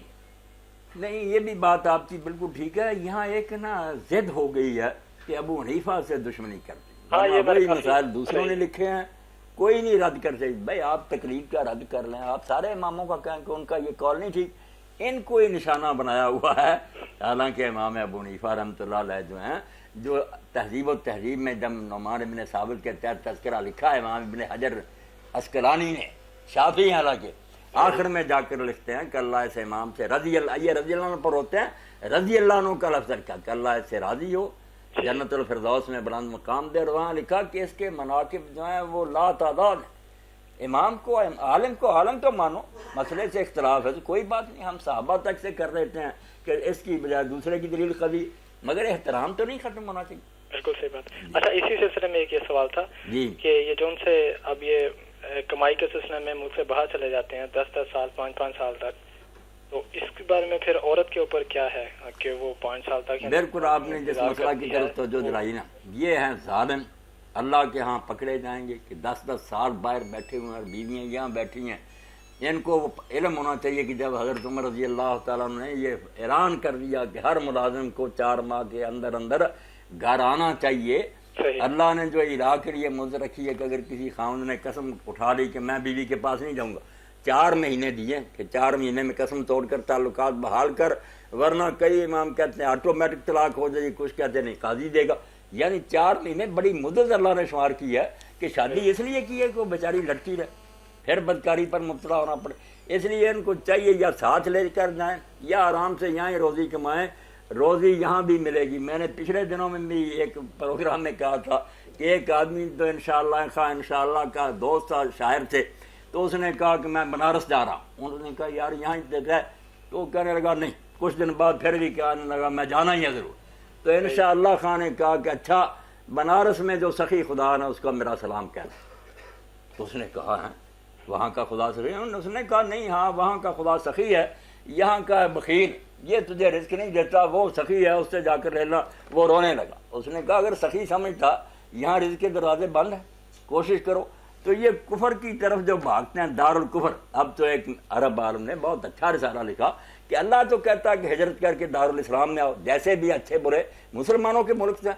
نہیں, یہ بھی بات آپ کی بالکل ٹھیک ہے. یہاں ایک نا ضد ہو گئی ہے کہ ابو حنیفہ سے دشمنی کرتے. وہی مسائل دوسروں نے لکھے ہیں, کوئی نہیں رد کرتے. بھائی آپ تقلید کا رد کر لیں, آپ سارے اماموں کا کہیں کہ ان کا یہ قول نہیں ٹھیک. ان کو ہی نشانہ بنایا ہوا ہے. حالانکہ امام ابو حنیفہ رحمۃ اللہ علیہ جو ہیں, جو تہذیب و تہذیب میں جب نعمان ابن ثابت کے تحت تذکرہ لکھا ہے امام ابن حجر عسقلانی نے, شافعی حالانکہ, آخر میں جا کر لکھتے ہیں کہ اللہ سے امام سے رضی اللہ, یہ رضی اللہ عنہ پر ہوتے ہیں, رضی اللہ عنہ کا لفظ رکھا کہ اللہ سے راضی ہو, جنت الفردوس میں بلند مقام دے. اور وہاں لکھا کہ اس کے مناقب جو ہیں وہ لا تعداد ہیں. امام کو, عالم تو مانو, مسئلے سے اختلاف ہے تو کوئی بات نہیں, ہم صحابہ تک سے کر دیتے ہیں کہ اس کی بجائے دوسرے کی دلیل قوی, مگر احترام تو نہیں ختم ہونا چاہیے. بالکل صحیح بات. اچھا, اسی سلسلے میں ایک یہ سوال تھا کہ یہ جو ان سے اب یہ کمائی کے سلسلے میں ملک سے باہر چلے جاتے ہیں 10 سال 5 سال تک, تو اس کے بارے میں پھر عورت کے اوپر کیا ہے کہ وہ 5 سال تک. بالکل آپ نے جس مسئلہ کی طرف توجہ دلائی نا, یہ ہیں ظالم, اللہ کے ہاں پکڑے جائیں گے کہ 10 سال باہر بیٹھے ہوئے ہیں اور بیویاں یہاں بیٹھی ہیں. ان کو علم ہونا چاہیے کہ جب حضرت عمر رضی اللہ تعالیٰ نے یہ اعلان کر دیا کہ ہر ملازم کو 4 ماہ کے اندر گھر آنا چاہیے, اللہ نے جو علاج کے لیے ملز رکھی ہے کہ اگر کسی خاوند نے قسم اٹھا لی کہ میں بیوی کے پاس نہیں جاؤں گا, 4 مہینے دیے کہ 4 مہینے میں قسم توڑ کر تعلقات بحال کر, ورنہ کئی امام کہتے ہیں آٹومیٹک طلاق ہو جائے, کچھ کہتے ہیں نہیں قاضی دے گا. یعنی 4 مہینے بڑی مدت اللہ نے شمار کی ہے کہ شادی اس لیے کی ہے کہ وہ بیچاری لڑکی رہے, پھر بدکاری پر مبتلا ہونا پڑے. اس لیے ان کو چاہیے یا ساتھ لے کر جائیں یا آرام سے یہاں روزی کمائیں, روزی یہاں بھی ملے گی. میں نے پچھلے دنوں میں بھی ایک پروگرام میں کہا تھا کہ ایک آدمی تو انشاءاللہ کا دوست تھا شاعر سے, تو اس نے کہا کہ میں بنارس جا رہا ہوں. انہوں نے کہا یار یہاں ہی رہ, تو کہنے لگا نہیں, کچھ دن بعد پھر بھی کہنے لگا میں جانا ہی ہے ضرور. تو انشاءاللہ خان نے کہا کہ اچھا بنارس میں جو سخی خدا ہے اس کا میرا سلام کہنا. تو اس نے کہا ہے وہاں کا خدا سخی ہے. اس نے کہا نہیں, ہاں وہاں کا خدا سخی ہے, یہاں کا ہے بخیل, یہ تجھے رزق نہیں دیتا, وہ سخی ہے اس سے جا کر رہنا. وہ رونے لگا. اس نے کہا اگر سخی سمجھتا یہاں رزق کے دروازے بند ہیں, کوشش کرو. تو یہ کفر کی طرف جو بھاگتے ہیں, دارالکفر. اب تو ایک عرب عالم نے بہت اچھا رسالہ لکھا کہ اللہ تو کہتا ہے کہ ہجرت کر کے دارالاسلام میں آؤ, جیسے بھی اچھے برے مسلمانوں کے ملک سے,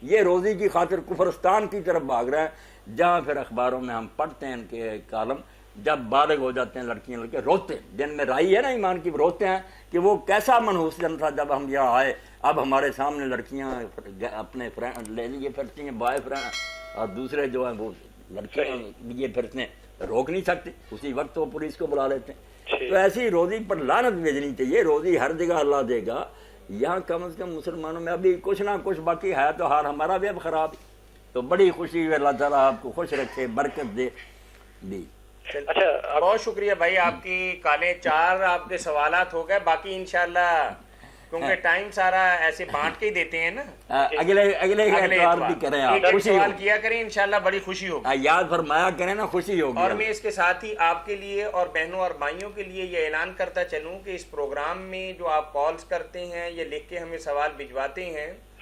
یہ روزی کی خاطر کفرستان کی طرف بھاگ رہے ہیں, جہاں پھر اخباروں میں ہم پڑھتے ہیں ان کے کالم, جب بالغ ہو جاتے ہیں لڑکیاں لڑکے روتے ہیں. جن میں رائی ہے نا ایمان کی, روتے ہیں کہ وہ کیسا منحوس جن تھا جب ہم یہاں آئے. اب ہمارے سامنے لڑکیاں اپنے فرینڈ لے لیے پھرتی ہیں, بوائے فرینڈ, اور دوسرے جو ہیں وہ لڑکیاں لیے پھرتے ہیں, روک نہیں سکتے. اسی وقت وہ پولیس کو بلا لیتے ہیں. تو ایسی روزی پر لعنت بھیجنی چاہیے. روزی ہر جگہ اللہ دے گا, یہاں کم از کم مسلمانوں میں ابھی کچھ نہ کچھ باقی ہے, تو حال ہمارا بھی اب خراب ہے. تو بڑی خوشی ہے, اللہ تعالیٰ آپ کو خوش رکھے, برکت دے. جی اچھا, بہت شکریہ بھائی, آپ کی کالیں 4 آپ کے سوالات ہو گئے. باقی انشاءاللہ کیونکہ ٹائم سارا ایسے بانٹ کے ہی دیتے ہیں نا, اگلے اتوار بھی کریں, آپ خوشی سوال کیا کریں, انشاءاللہ بڑی خوشی ہوگی, یاد فرمایا کریں نا, خوشی ہوگی. اور میں اس کے ساتھ ہی آپ کے لیے اور بہنوں اور بھائیوں کے لیے یہ اعلان کرتا چلوں کہ اس پروگرام میں جو آپ کالز کرتے ہیں یا لکھ کے ہمیں سوال بھجواتے ہیں,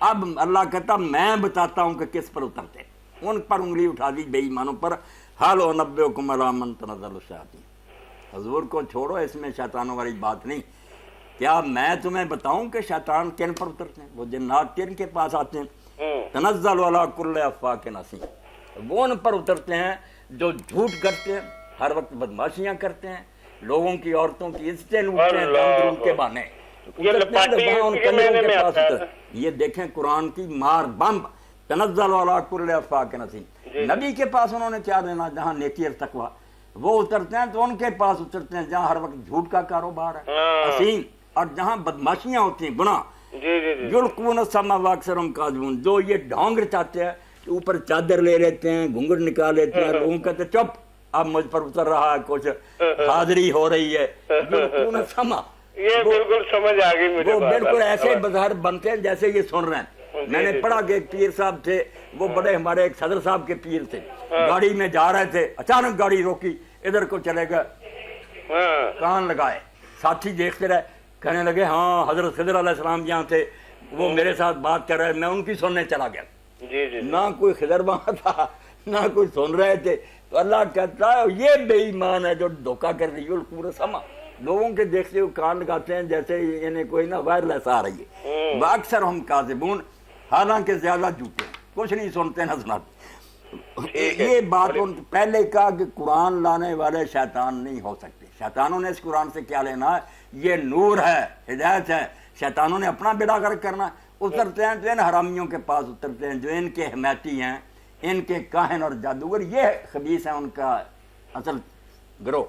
اب اللہ کہتا میں بتاتا ہوں کہ کس پر اترتے، ان پر انگلی اٹھا دی بے ایمانوں پر. حال و نبئکم علی من تنزل الشیاطین، حضور کو چھوڑو، اس میں شیطانوں والی بات نہیں. کیا میں تمہیں بتاؤں کہ شیطان کن پر اترتے ہیں؟ وہ جنات کن کے پاس آتے ہیں؟ تنزل علی کل افاک نسیم، وہ ان پر اترتے ہیں جو جھوٹ کرتے ہیں، ہر وقت بدماشیاں کرتے ہیں، لوگوں کی عورتوں کی عزتیں لوٹتے ہیں دم کے بہانے. یہ دیکھیں قرآن کی مار بمب، تنزل علی کل افاک نسیم. نبی کے پاس انہوں نے کیا دینا جہاں نیکی اور تقویٰ، وہ اترتے ہیں تو ان کے پاس اترتے ہیں جہاں ہر وقت جھوٹ کا کاروبار ہے، حسین، اور جہاں بدماشیاں ہوتی ہیں، گناہ. یلقون السمع واکثرهم کاذبون، جو یہ ڈھونگ رچاتے ہیں، اوپر چادر لے لیتے ہیں، گھنگھر نکال لیتے ہیں، لوگوں کہتے ہیں چپ اب مجھ پر اتر رہا ہے کچھ، حاضری ہو رہی ہے. یلقون السمع، یہ بالکل سمجھ آ گئی مجھے، وہ بالکل ایسے بظاہر بنتے ہیں جیسے یہ سن رہے ہیں. میں نے پڑھا کہ ایک پیر صاحب تھے، وہ بڑے ہمارے ایک صدر صاحب کے پیر تھے، گاڑی میں جا رہے تھے، اچانک گاڑی روکی، ادھر کو چلے گئے، کان لگائے، ساتھی دیکھتے رہے، کہنے لگے ہاں حضرت خضر علیہ السلام جہاں تھے وہ میرے ساتھ بات کر رہے، میں ان کی سننے چلا گیا. نہ کوئی خضر وہاں تھا نہ کوئی سن رہے تھے. تو اللہ کہتا ہے یہ بے ایمان ہے جو دھوکہ کر رہی ہے. پورا سما لوگوں کے دیکھتے ہوئے کان لگاتے ہیں جیسے انہیں کوئی نہ وائرلیس آ رہی ہے. اکثر ہم کاذبون، حالانکہ زیادہ جھوٹے، کچھ نہیں سنتے نہ سناتے. یہ بات پہلے کہا کہ قرآن لانے والے شیطان نہیں ہو سکتے. شیطانوں نے اس قرآن سے کیا لینا ہے؟ یہ نور ہے، ہدایت ہے. شیطانوں نے اپنا بیڑا غرق کرنا. اترتے ہیں تو ان حرامیوں کے پاس اترتے ہیں جو ان کے حمایتی ہیں، ان کے کاہن اور جادوگر، یہ خبیث ہیں ان کا اصل گروہ.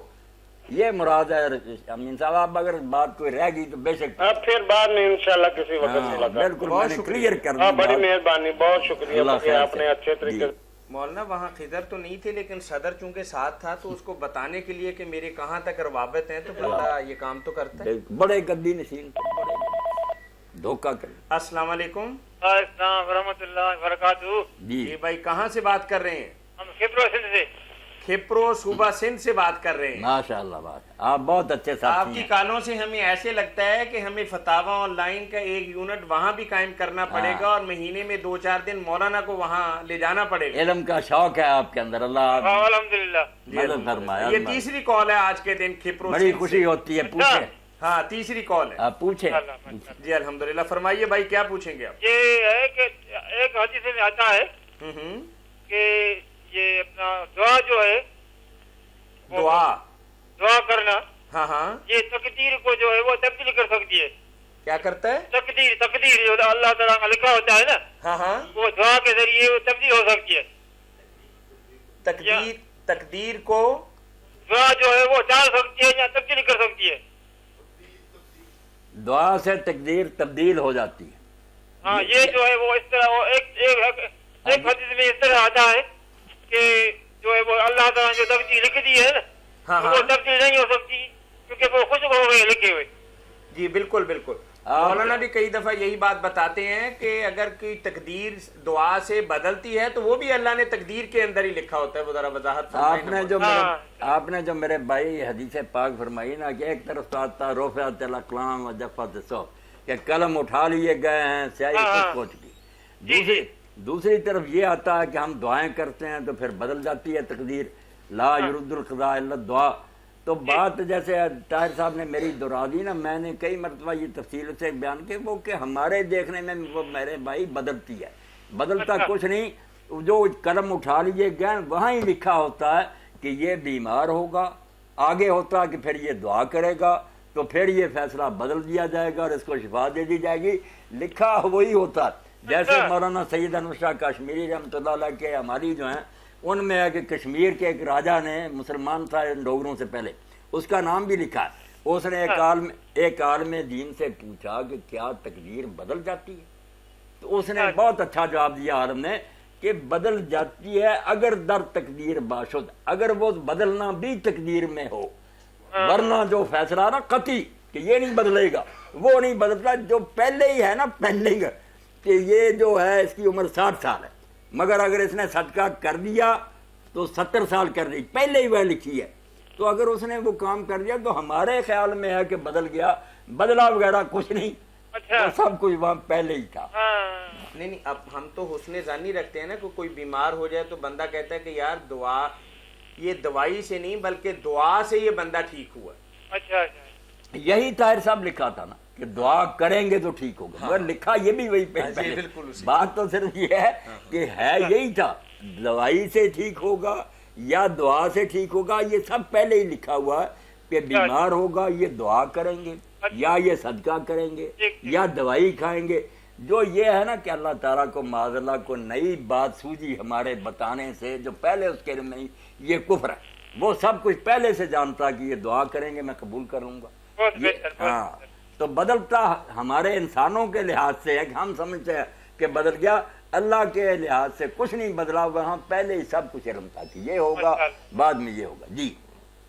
یہ مراد ہے. امین صاحب آپ اگر بات کوئی رہ گئی تو بے شک پھر بعد میں انشاءاللہ کسی وقت ملاقات. بالکل، بہت کلیئر کر دیا. بڑی مہربانی، بہت شکریہ کہ آپ نے اچھے طریقے. مولانا وہاں خضر تو نہیں تھے لیکن صدر چونکہ ساتھ تھا تو اس کو بتانے کے لیے کہ میرے کہاں تک روابط ہیں تو بندہ یہ کام تو کرتا ہے. بڑے گدی نشین دھوکہ کر. السلام علیکم. السلام ورحمۃ اللہ وبرکاتہ. جی بھائی کہاں سے بات کر رہے ہیں؟ ہم کھپرو سندھ سے. کھپرو صوبہ سندھ سے بات کر رہے ہیں. ماشاءاللہ بات، آپ بہت اچھے ساتھی ہیں. آپ کی کالوں سے ہمیں ایسے لگتا ہے کہ ہمیں فتاوی آن لائن کا ایک یونٹ وہاں بھی قائم کرنا پڑے گا اور مہینے میں 2-4 دن مولانا کو وہاں لے جانا پڑے گا. علم کا شوق ہے آپ کے اندر، اللہ الحمدللہ مدد فرمائے. یہ تیسری کال ہے آج کے دن کھپرو. بڑی خوشی ہوتی ہے. پوچھیں. ہاں تیسری کال ہے. آپ پوچھیں. جی الحمدللہ. فرمائیے بھائی کیا پوچھیں گے آپ؟ یہ ہے کہ ایک حدیث میں آتا ہے کہ یہ اپنا دعا جو ہے، دعا کرنا، ہاں ہاں، یہ تقدیر کو جو ہے وہ تبدیل کر سکتی ہے. کیا کرتا ہے؟ تقدیر جو اللہ تعالیٰ کا لکھا ہوتا ہے نا، ہاں ہاں، وہ دعا کے ذریعے وہ تبدیل ہو سکتی ہے. تقدیر کو دعا جو ہے وہ ڈال سکتی ہے یا تبدیل کر سکتی ہے. دعا سے تقدیر تبدیل ہو جاتی ہے. ہاں یہ جو ہے وہ اس طرح ایک حدیث میں اس طرح آتا ہے کہ جو ہے وہ اللہ تعالیٰ جو تقدیر لکھ دی ہے نا وہ تبدیل نہیں ہو سکتی کیونکہ وہ خود ہو گئے لکھے ہوئے. جی بالکل بالکل. مولانا بھی کئی دفعہ یہی بات بتاتے ہیں کہ اگر کوئی تقدیر دعا سے بدلتی ہے تو وہ بھی اللہ نے تقدیر کے اندر ہی لکھا ہوتا ہے. وہ ذرا وضاحت آپ نے جو میرے بھائی حدیث پاک فرمائی نا کہ ایک طرف تو آتا رفعت الاقلام و جفت الصحف کہ قلم اٹھا لیے گئے ہیں، سیاہی تک پہنچ گئی. دوسری طرف یہ آتا ہے کہ ہم دعائیں کرتے ہیں تو پھر بدل جاتی ہے تقدیر. لا یرد القضاء الا الدعاء. تو بات جیسے طاہر صاحب نے میری دہرا دی نا، میں نے کئی مرتبہ یہ تفصیل سے بیان کی وہ کہ ہمارے دیکھنے میں وہ میرے بھائی بدلتی ہے. بدلتا کچھ نہیں، جو قلم اٹھا لیے گئے وہاں ہی لکھا ہوتا ہے کہ یہ بیمار ہوگا، آگے ہوتا ہے کہ پھر یہ دعا کرے گا تو پھر یہ فیصلہ بدل دیا جائے گا اور اس کو شفا دے دی جائے گی. لکھا وہی ہوتا ہے. جیسے مولانا سید انور شاہ کشمیری رحمۃ اللہ علیہ کے ہماری جو ہیں ان میں ہے کہ کشمیر کے ایک راجہ نے، مسلمان تھا ڈوگروں سے پہلے، اس کا نام بھی لکھا ہے. اس نے ایک عالم دین سے پوچھا کہ کیا تقدیر بدل جاتی ہے؟ تو اس نے بہت اچھا جواب دیا عالم نے کہ بدل جاتی ہے اگر در تقدیر باشد، اگر وہ بدلنا بھی تقدیر میں ہو، ورنہ جو فیصلہ نا قطعی کہ یہ نہیں بدلے گا وہ نہیں بدلتا. جو پہلے ہی ہے نا پینڈنگ کہ یہ جو ہے اس کی عمر 60 سال ہے، مگر اگر اس نے صدقہ کر دیا تو 70 سال کر دی، پہلے ہی وہ لکھی ہے. تو اگر اس نے وہ کام کر دیا تو ہمارے خیال میں ہے کہ بدل گیا، بدلا وغیرہ کچھ نہیں، سب کچھ وہاں پہلے ہی تھا. نہیں نہیں، اب ہم تو حسن ظنی رکھتے ہیں نا کہ کوئی بیمار ہو جائے تو بندہ کہتا ہے کہ یار دعا، یہ دوائی سے نہیں بلکہ دعا سے یہ بندہ ٹھیک ہوا. اچھا اچھا. یہی طاہر صاحب لکھا تھا نا کہ دعا کریں گے تو ٹھیک ہوگا، مگر لکھا یہ بھی وہی پہلے. بالکل اسی. بات تو صرف یہ ہے کہ ہے یہی تھا، دوائی سے ٹھیک ہوگا یا دعا سے ٹھیک ہوگا، یہ سب پہلے ہی لکھا ہوا ہے کہ بیمار ہوگا یہ دعا کریں گے یا یہ صدقہ کریں گے یا دوائی کھائیں گے. جو یہ ہے نا کہ اللہ تعالیٰ کو معاذ اللہ کو نئی بات سوجی ہمارے بتانے سے، جو پہلے اس کے نہیں، یہ کفر ہے. وہ سب کچھ پہلے سے جانتا کہ یہ دعا کریں گے میں قبول کروں گا. ہاں تو بدلتا ہمارے انسانوں کے لحاظ سے ہے کہ ہم سمجھتے ہیں کہ بدل گیا، اللہ کے لحاظ سے کچھ نہیں بدلا ہوا. ہم پہلے ہی سب کچھ علم تھا کہ یہ ہوگا بعد میں یہ ہوگا. جی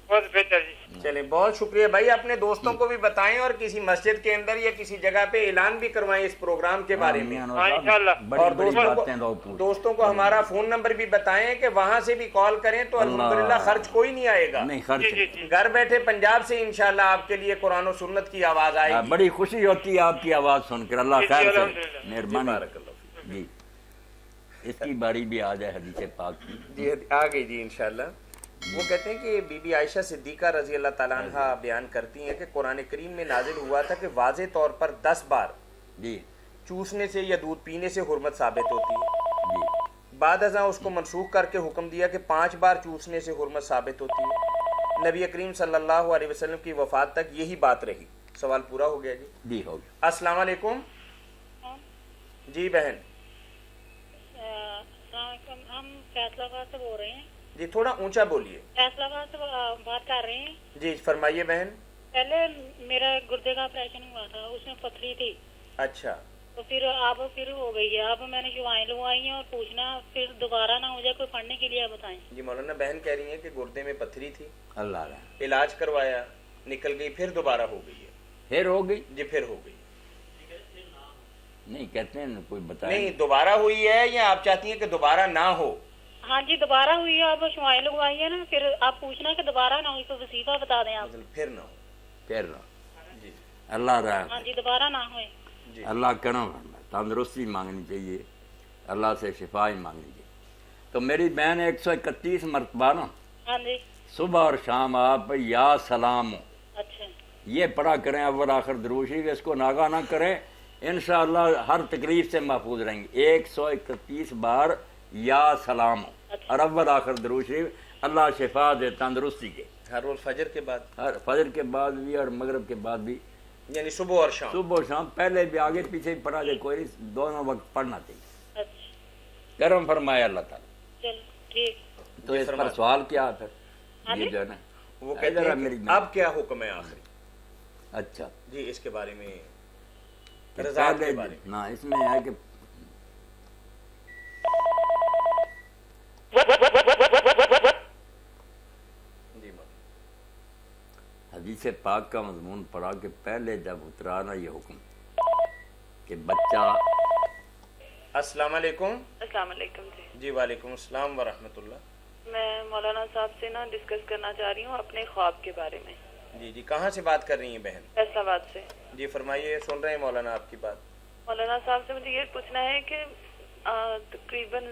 بہت بہتر جی. چلیں بہت شکریہ بھائی. اپنے دوستوں کو بھی بتائیں اور کسی مسجد کے اندر یا کسی جگہ پہ اعلان بھی کروائیں اس پروگرام کے بارے میں. اور دوستوں کو ہمارا فون نمبر بھی بتائیں کہ وہاں سے بھی کال کریں تو الحمدللہ خرچ کوئی نہیں آئے گا. گھر بیٹھے پنجاب سے انشاءاللہ آپ کے لیے قرآن و سنت کی آواز آئے گی. بڑی خوشی ہوتی ہے آپ کی آواز سن کر. اللہ خیر سے مہربانی. جی اس کی باری بھی آ جائے حدیث پاک کی. جی آ گئی جی انشاءاللہ. وہ کہتے ہیں کہ بی بی عائشہ صدیقہ رضی اللہ تعالیٰ عنہ بیان کرتی ہیں کہ قرآن کریم میں نازل ہوا تھا کہ واضح طور پر 10 بار جی چوسنے سے یا دودھ پینے سے حرمت ثابت ہوتی ہے. جی بعد ازاں اس کو منسوخ کر کے حکم دیا کہ 5 بار چوسنے سے حرمت ثابت ہوتی ہے. نبی کریم صلی اللہ علیہ وسلم کی وفات تک یہی بات رہی. سوال پورا ہو گیا جی. جی ہو گیا. السلام علیکم. جی بہن. السلام علیکم. ہم فیصلہ آباد سے بول رہے ہیں. جی تھوڑا اونچا بولیے. فیصلہ آباد سے بات کر رہے ہیں. جی فرمائیے بہن. پہلے میرا گردے کا آپریشن ہوا تھا، اس میں پتھری تھی. اچھا. تو پھر اب پھر ہو گئی ہے. اب میں نے دوائیں لگوائی ہیں اور پوچھنا پھر دوبارہ نہ ہو جائے کوئی پڑھنے کے لیے بتائیں. جی مولانا بہن کہہ رہی ہیں کہ گردے میں پتھری تھی، اللہ علاج کروایا، نکل گئی، پھر دوبارہ ہو گئی ہے. پھر ہو گئی. جی پھر ہو گئی. نہیں کہتے ہیں کوئی بتائیں. نہیں دوبارہ ہوئی ہے یا آپ چاہتی ہیں کہ دوبارہ نہ ہو؟ ہاں جی دوبارہ ہوئی ہے. اب شوائیں لگوائی ہے نا، پھر آپ پوچھنا کہ دوبارہ نہ ہوئی تو وظیفہ بتا دیں آپ. پھر نہ ہو. پھر نہ. جی اللہ رحم. ہاں جی دوبارہ نہ ہوئے. اللہ کرم تندرستی مانگنی چاہیے، اللہ سے شفا ہی مانگنی چاہیے. تو میری بہن 131 مرتبہ نا ہاں جی صبح اور شام آپ یا سلام اچھا یہ پڑھا کریں. اول آخر درود شریف اس کو ناگاہ نہ کریں، انشاءاللہ ہر تکلیف سے محفوظ رہیں گے. 131 بار یا سلام اور اول آخر درود شریف. اللہ شفا دے تندرستی کے. ہر روز فجر کے بعد؟ ہر فجر کے بعد بھی اور مغرب کے بعد بھی، یعنی صبح اور شام. صبح اور شام. پہلے بھی آگے پیچھے بھی پڑھا جائے، کوئی دونوں وقت پڑھنا چاہیے. اچھا کرم فرمایا اللہ تعالیٰ. چلو ٹھیک. تو اس پر سوال کیا ہے پھر یہ جو ہے نا وہ کہتے ہیں کہ اب کیا حکم ہے آخری؟ اچھا جی اس کے بارے میں رضا کے بارے میں نا اس میں ہے کہ حدیث پاک کا مضمون پڑھا کہ پہلے جب اترا نا یہ حکم کہ بچہ. السلام علیکم. السلام علیکم. جی وعلیکم السلام ورحمۃ اللہ. میں مولانا صاحب سے نا ڈسکس کرنا چاہ رہی ہوں اپنے خواب کے بارے میں. جی جی کہاں سے بات کر رہی ہیں بہن؟ فیصل آباد سے. جی فرمائیے، سن رہے ہیں مولانا آپ کی بات. مولانا صاحب سے مجھے یہ پوچھنا ہے کہ تقریباً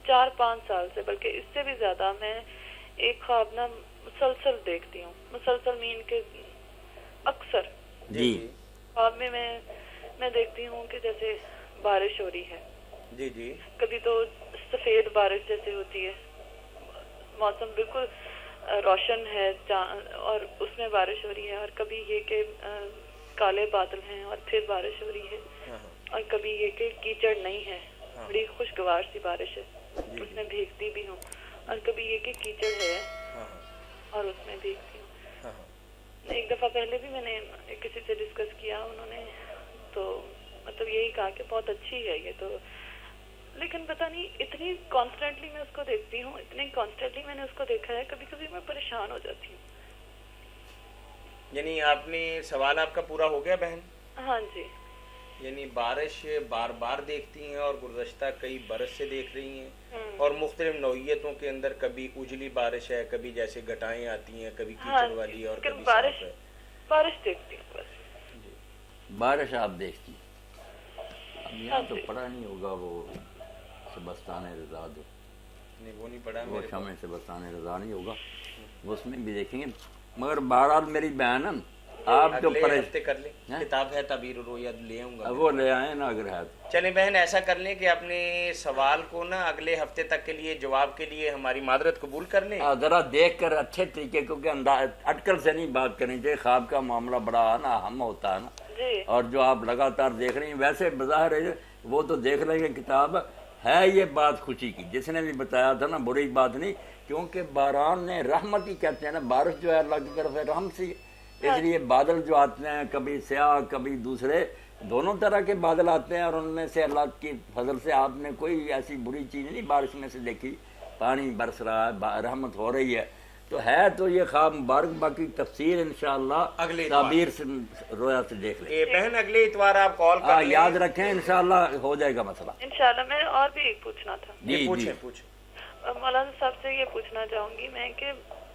4-5 سال سے بلکہ اس سے بھی زیادہ میں ایک خواب نا مسلسل دیکھتی ہوں. مسلسل مین کے اکثر جی خواب میں میں دیکھتی ہوں کہ جیسے بارش ہو رہی ہے. جی جی کبھی تو سفید بارش جیسے ہوتی ہے، موسم بالکل روشن ہے اور اس میں بارش ہو رہی ہے. اور کبھی یہ کہ کالے بادل ہیں اور پھر بارش ہو رہی ہے. اور کبھی یہ کہ کیچڑ نہیں ہے، بڑی خوشگوار سی بارش ہے، اس میں بھیگتی بھی ہوں. اور کبھی یہ کہ کیچڑ ہے اور اس میں بھیگتی ہوں. ایک دفعہ پہلے بھی میں نے کسی سے ڈسکس کیا، انہوں نے تو مطلب یہی کہا کہ بہت اچھی ہے یہ تو. لیکن پتہ نہیں اتنی کانسٹنٹلی میں اس کو دیکھتی ہوں، اتنی کانسٹنٹلی میں نے اس کو دیکھا ہے، کبھی کبھی میں پریشان ہو جاتی ہوں. یعنی آپ نے سوال آپ کا پورا ہو گیا بہن؟ ہاں جی. یعنی بارش بار بار دیکھتی ہیں اور گزشتہ کئی برس سے دیکھ رہی ہیں اور مختلف نوعیتوں کے اندر، کبھی اجلی بارش ہے، کبھی جیسے گھٹائیں آتی ہیں، کبھی کیچڑ والی اور کبھی بارش دیکھتی ہوں بس. بارش آپ دیکھتی اب یہاں تو پڑھا نہیں ہوگا وہ سبستان رضا جو نہیں وہ نہیں پڑھا وہ شمع سبستان رضا نہیں ہوگا، وہ اس میں بھی دیکھیں گے. مگر بہرحال میری بہن آپ جو اگلے ہفتے کر لیں، کتاب ہے تعبیر الرؤیا لے آؤں گا وہ لے آئیں نا اگر ہے تو. چلیں بہن ایسا کر لیں کہ اپنے سوال کو نا اگلے ہفتے تک کے لیے جواب کے لیے ہماری معذرت قبول کر لیں. ذرا دیکھ کر اچھے طریقے، کیونکہ اٹکل سے نہیں بات کرنی چاہیے. خواب کا معاملہ بڑا نا اہم ہوتا ہے نا، اور جو آپ لگاتار دیکھ رہی ہیں ویسے بظاہر ہے وہ تو دیکھ لیں گے کتاب ہے. یہ بات خوشی کی جس نے بھی بتایا تھا نا، بری بات نہیں، کیونکہ باران نے رحمت ہی کہتے ہیں نا، بارش جو ہے اللہ کی طرف ہے رحم سی. اس لیے بادل جو آتے ہیں کبھی سیاہ کبھی دوسرے، دونوں طرح کے بادل آتے ہیں، اور ان میں سے اللہ کی فضل سے آپ نے کوئی ایسی بری چیز نہیں بارش میں سے دیکھی. پانی برس رہا ہے، رحمت ہو رہی ہے، تو ہے تو یہ خواب مبارک. باقی تفسیر انشاءاللہ اگلے تعبیر سے رویا سے دیکھ لیں. بہن اگلے اتوار آپ کال کر لیں، یاد رکھیں انشاءاللہ ہو جائے گا مسئلہ. انشاءاللہ. میں اور بھی پوچھنا تھا. جی پوچھیں. مولانا صاحب سے یہ پوچھنا چاہوں گی میں کہ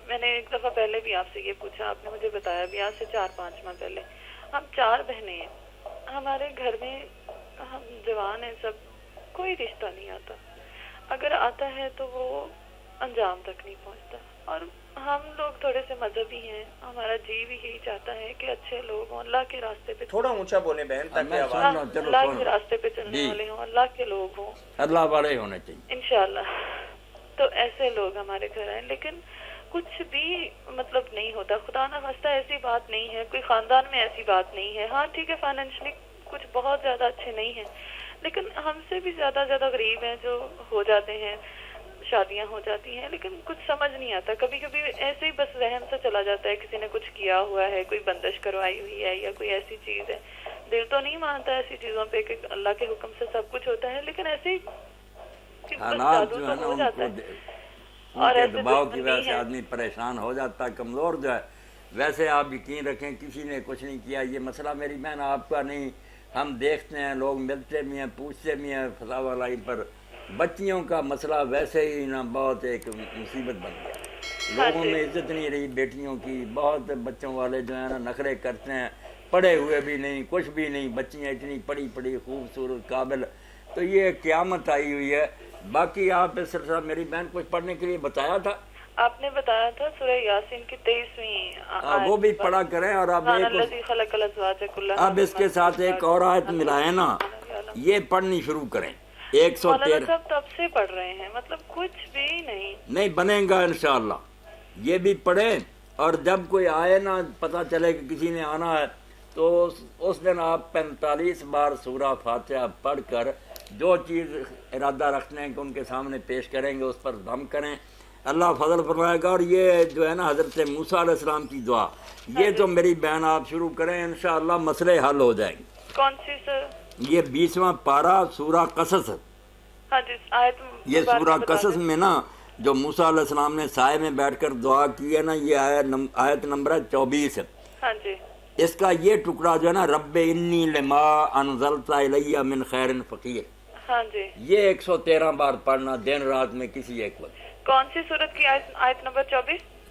میں نے ایک دفعہ پہلے بھی آپ سے یہ پوچھا، آپ نے مجھے بتایا بھی آج سے 4-5 ماہ پہلے. ہم 4 بہنیں ہیں، ہمارے گھر میں ہم جوان ہیں سب، کوئی رشتہ نہیں آتا. اگر آتا ہے تو وہ انجام تک نہیں پہنچتا. اور ہم لوگ تھوڑے سے مذہبی ہیں، ہمارا جی بھی یہی چاہتا ہے کہ اچھے لوگ ہوں، اللہ کے راستے پہ تھوڑا اونچا بولیں بہن تاکہ اللہ کے راستے پہ چلنے والے ہوں، اللہ کے لوگ ہوں، اللہ والے ہونے چاہیے انشاءاللہ. تو ایسے لوگ ہمارے گھر آئے، لیکن کچھ بھی مطلب نہیں ہوتا. خدا نہ خواستہ ایسی بات نہیں ہے، کوئی خاندان میں ایسی بات نہیں ہے. ہاں ٹھیک ہے، فائنینشلی کچھ بہت زیادہ اچھے نہیں ہیں، لیکن ہم سے بھی زیادہ غریب ہیں جو ہو جاتے ہیں، شادیاں ہو جاتی ہیں، لیکن کچھ سمجھ نہیں آتا. کبھی کبھی ایسے ہی بس وہم سے چلا جاتا ہے، کسی نے کچھ کیا ہوا ہے، کوئی بندش کروائی ہوئی ہے یا کوئی ایسی چیز ہے. دل تو نہیں مانتا ایسی چیزوں پہ کہ اللہ کے حکم سے سب کچھ ہوتا ہے، لیکن ایسے ہی حالات جو ہے نا ان کے دباؤ کی وجہ سے آدمی پریشان ہو جاتا ہے، کمزور جو ہے. ویسے آپ یقین رکھیں کسی نے کچھ نہیں کیا. یہ مسئلہ میری بہن آپ کا نہیں، ہم دیکھتے ہیں لوگ ملتے بھی ہیں پوچھتے بھی ہیں فتاوی لائی پر. بچیوں کا مسئلہ ویسے ہی نا بہت ایک مصیبت بن گیا. لوگوں میں عزت نہیں رہی بیٹیوں کی. بہت بچوں والے جو ہیں نا نخرے کرتے ہیں، پڑھے ہوئے بھی نہیں، کچھ بھی نہیں، بچیاں اتنی پڑھی خوبصورت قابل. تو یہ قیامت آئی ہوئی ہے. باقی آپ اس سلسلہ میری بہن کچھ پڑھنے کے لیے بتایا تھا، آپ نے بتایا تھا سورہ یاسین کی 23ویں وہ بھی پڑھا کریں. اور اب اس کے ساتھ ایک اور آیت ملائے نا، یہ پڑھنی شروع کریں. 113 سب تب سے پڑھ رہے ہیں، مطلب کچھ بھی نہیں بنے گا انشاءاللہ. یہ بھی پڑھیں، اور جب کوئی آئے نا پتہ چلے کہ کسی نے آنا ہے تو اس دن آپ 45 بار سورہ فاتحہ پڑھ کر جو چیز ارادہ رکھتے ہیں کہ ان کے سامنے پیش کریں گے اس پر دم کریں. اللہ فضل فرمائے گا. اور یہ جو ہے نا حضرت موسیٰ علیہ السلام کی دعا، یہ تو میری بہن آپ شروع کریں انشاءاللہ مسئلے حل ہو جائیں گے. کون سی سر؟ یہ 20واں پارہ سورہ قصص. ہاں جی، آیت یہ سورہ قصص میں نا جو موسیٰ علیہ السلام نے سائے میں بیٹھ کر دعا کی ہے نا، یہ آیت نمبر 24. ہاں جی. اس کا یہ ٹکڑا جو ہے نا، رب انی لما انزلت الی من خیر فقیر، ہاں جی، یہ 113 بار پڑھنا دن رات میں کسی ایک وقت. کون سی سورت کی آیت نمبر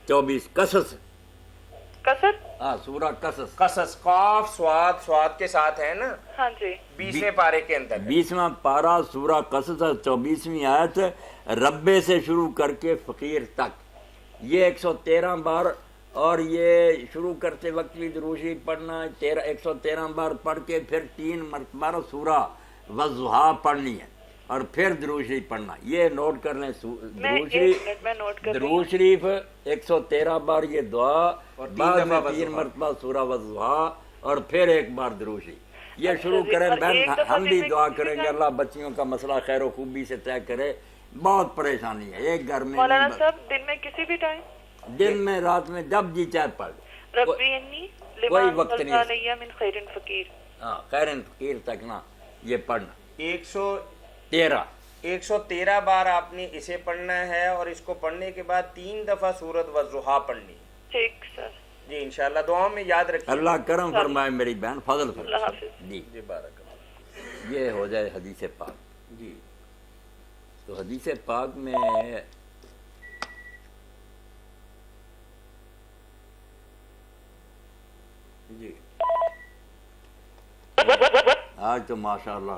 24 قصص. قصص؟ ہاں سورہ قصص. قصص قاف سواد کے ساتھ ہے نا. ہاں جی. 20ویں پارے کے اندر 20واں پارہ سورہ قصص 24ویں آیت، ربے سے شروع کر کے فقیر تک، یہ 113 بار. اور یہ شروع کرتے وقت بھی درود شریف پڑھنا 113 بار پڑھ کے پھر 3 مرتبہ سورہ والضحیٰ پڑھنی ہے، اور پھر درود شریف پڑھنا. یہ نوٹ کر لیں. درود شریف 113 بار یہ دعا، اور بعد میں 3 مرتبہ سورہ والضحیٰ، اور پھر ایک بار درود شریف. یہ شروع کریں بہن. ہم بھی دعا کریں گے اللہ بچیوں کا مسئلہ خیر و خوبی سے طے کرے. بہت پریشانی ہے ایک گھر میں. مولانا صاحب دن میں کسی بھی ٹائم، دن میں رات میں جب جی چاہے پڑھ. ربی انی کوئی وقت نہیں علیہ من خیر فقیر. ہاں خیر فقیر تک نا یہ پڑھنا. 113 بار آپ نے اسے پڑھنا ہے، اور اس کو پڑھنے کے بعد 3 دفعہ سورۃ والضحیٰ پڑھنی. ٹھیک سر. جی انشاءاللہ دعاؤں میں یاد رکھیے. اللہ کرم فرمائے میری بہن، فضل فرمائے. اللہ حافظ. جی بارک اللہ. یہ ہو جائے حدیث پاک. جی تو حدیث پاک میں جی آج تو ماشاءاللہ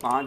5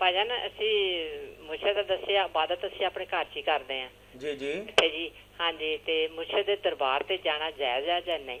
ਭਾਜਨ ਅਸੀਂ ਮੁਰਸ਼ਦ ਦਾ ਦੱਸਿਆ ਇਬਾਦਤ ਅਸੀਂ ਆਪਣੇ ਘਰ 'ਚ ਹੀ ਕਰਦੇ ਹਾਂ ਜੀ ਜੀ ਤੇ ਜੀ ਹਾਂਜੀ, ਤੇ ਮੁਰਸ਼ਦ ਦੇ ਦਰਬਾਰ ਤੇ ਜਾਣਾ ਜਾਇਜ਼ ਹੈ ਜਾਂ ਨਹੀਂ?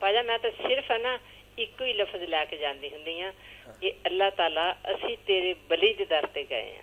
ਭਾਜਾ ਮੈਂ ਤਾਂ ਸਿਰਫ ਹੈ ਨਾ ਇੱਕੋ ਹੀ ਲਫ਼ਜ਼ ਲੈ ਕੇ ਜਾਂਦੀ ਹੁੰਦੀ ਆ ਕਿ ਅੱਲਾਹ ਤਾਲਾ ਅਸੀਂ ਤੇਰੇ ਬਲੀ ਦੇ ਦਰ ਤੇ ਗਏ ਆ।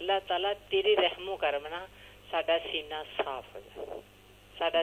ਅੱਲਾਹ ਤਾਲਾ ਤੇਰੇ ਰਹਿਮੋ ਕਰਮ ਨਾਲ ਸਾਡਾ ਸੀਨਾ ਸਾਫ਼ ਹੋ ਜਾਏ, ਸਾਡਾ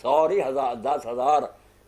10,000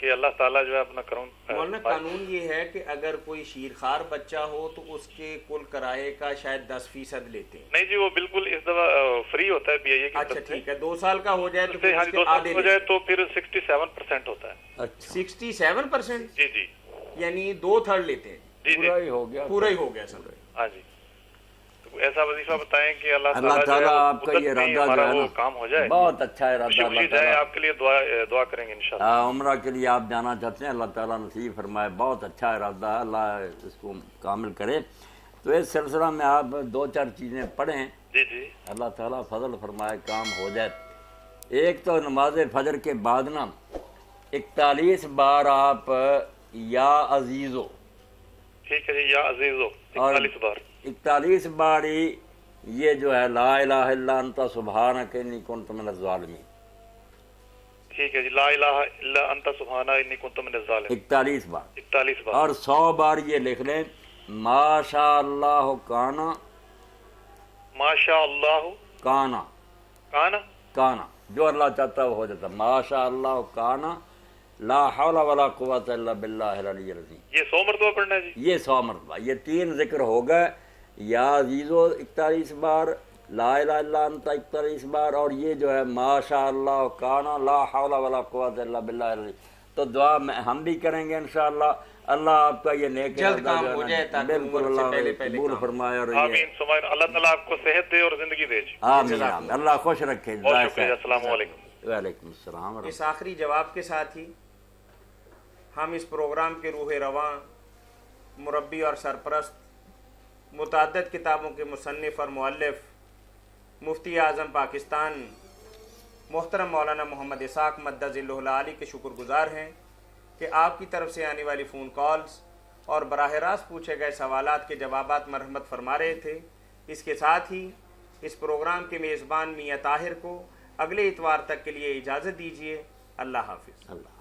کہ اللہ تعالیٰ جو ہے اپنا کرم. مولانا قانون یہ ہے کہ اگر کوئی شیرخوار بچہ ہو تو اس کے کل کرائے کا شاید 10% لیتے ہیں. نہیں جی وہ بالکل اس دفعہ فری ہوتا ہے پی آئی اے کی. اچھا ٹھیک ہے 2 سال کا ہو جائے تو پھر اس کے 2 سال آدھے ہو جائے تو پھر 67% ہوتا ہے. 67%؟ جی جی یعنی 2/3 لیتے ہیں. جی پورا ہی ہو گیا. پورا ہی ہو گیا سر. ہاں جی. ایسا وظیفہ بتائیں کہ اللہ تعالیٰ آپ کا یہ ارادہ جو ہے نا کام ہو جائے. بہت اچھا ارادہ. اللہ تعالیٰ آپ کے لیے دعا کریں گے انشاءاللہ. عمرہ کے لیے آپ جانا چاہتے ہیں, اللہ تعالیٰ نصیب فرمائے. بہت اچھا ارادہ ہے, اللہ اس کو کامل کرے. تو اس سلسلہ میں آپ 2-4 چیزیں پڑھیں. جی جی. اللہ تعالیٰ فضل فرمائے کام ہو جائے. ایک تو نماز فجر کے بعد نا 41 بار آپ یا عزیزو. ٹھیک ہے جی, یا عزیزو 41 بار. 41 بار یہ جو ہے لا الہ الا انت سبحانک انی کنت من الظالمین. ٹھیک ہے جی, لا الہ الا انت سبحانک انی کنت من الظالمین 41 بار. 41 بار. اور 100 بار یہ لکھ لیں ما شاء اللہ کانا. ما شاء اللہ کانا. کانا. کانا جو اللہ چاہتا ہے وہ ہو جاتا. ما شاء اللہ کانا لا حول ولا قوت الا باللہ العلی العظیم. یہ 100 مرتبہ پڑھنا ہے جی. یہ 100 مرتبہ. یہ 3 ذکر ہو گئے. یا عزیزو 41 بار, لا الہ الا انت 41 بار, اور یہ جو ہے ما شاء اللہ کانا لا حول ولا قوت الا باللہ العظیم. تو دعا ہم بھی کریں گے انشاءاللہ. اللہ آپ کا یہ نیک جلد کام ہو جائے تاکہ بالکل اللہ قبول فرمائے. اور آمین سمائن. اللہ تعالیٰ آپ کو صحت دے اور زندگی دے. آمین. اللہ خوش رکھے. بہت شکریہ. السلام علیکم. وعلیکم السلام. اس آخری جواب کے ساتھ ہی ہم اس پروگرام کے روح رواں, مربی اور سرپرست, متعدد کتابوں کے مصنف اور مؤلف, مفتی اعظم پاکستان محترم مولانا محمد اسحاق مدد ذلہ العالی کے شکر گزار ہیں کہ آپ کی طرف سے آنے والی فون کالز اور براہ راست پوچھے گئے سوالات کے جوابات مرحمت فرما رہے تھے. اس کے ساتھ ہی اس پروگرام کے میزبان میاں طاہر کو اگلے اتوار تک کے لیے اجازت دیجیے. اللہ حافظ. اللہ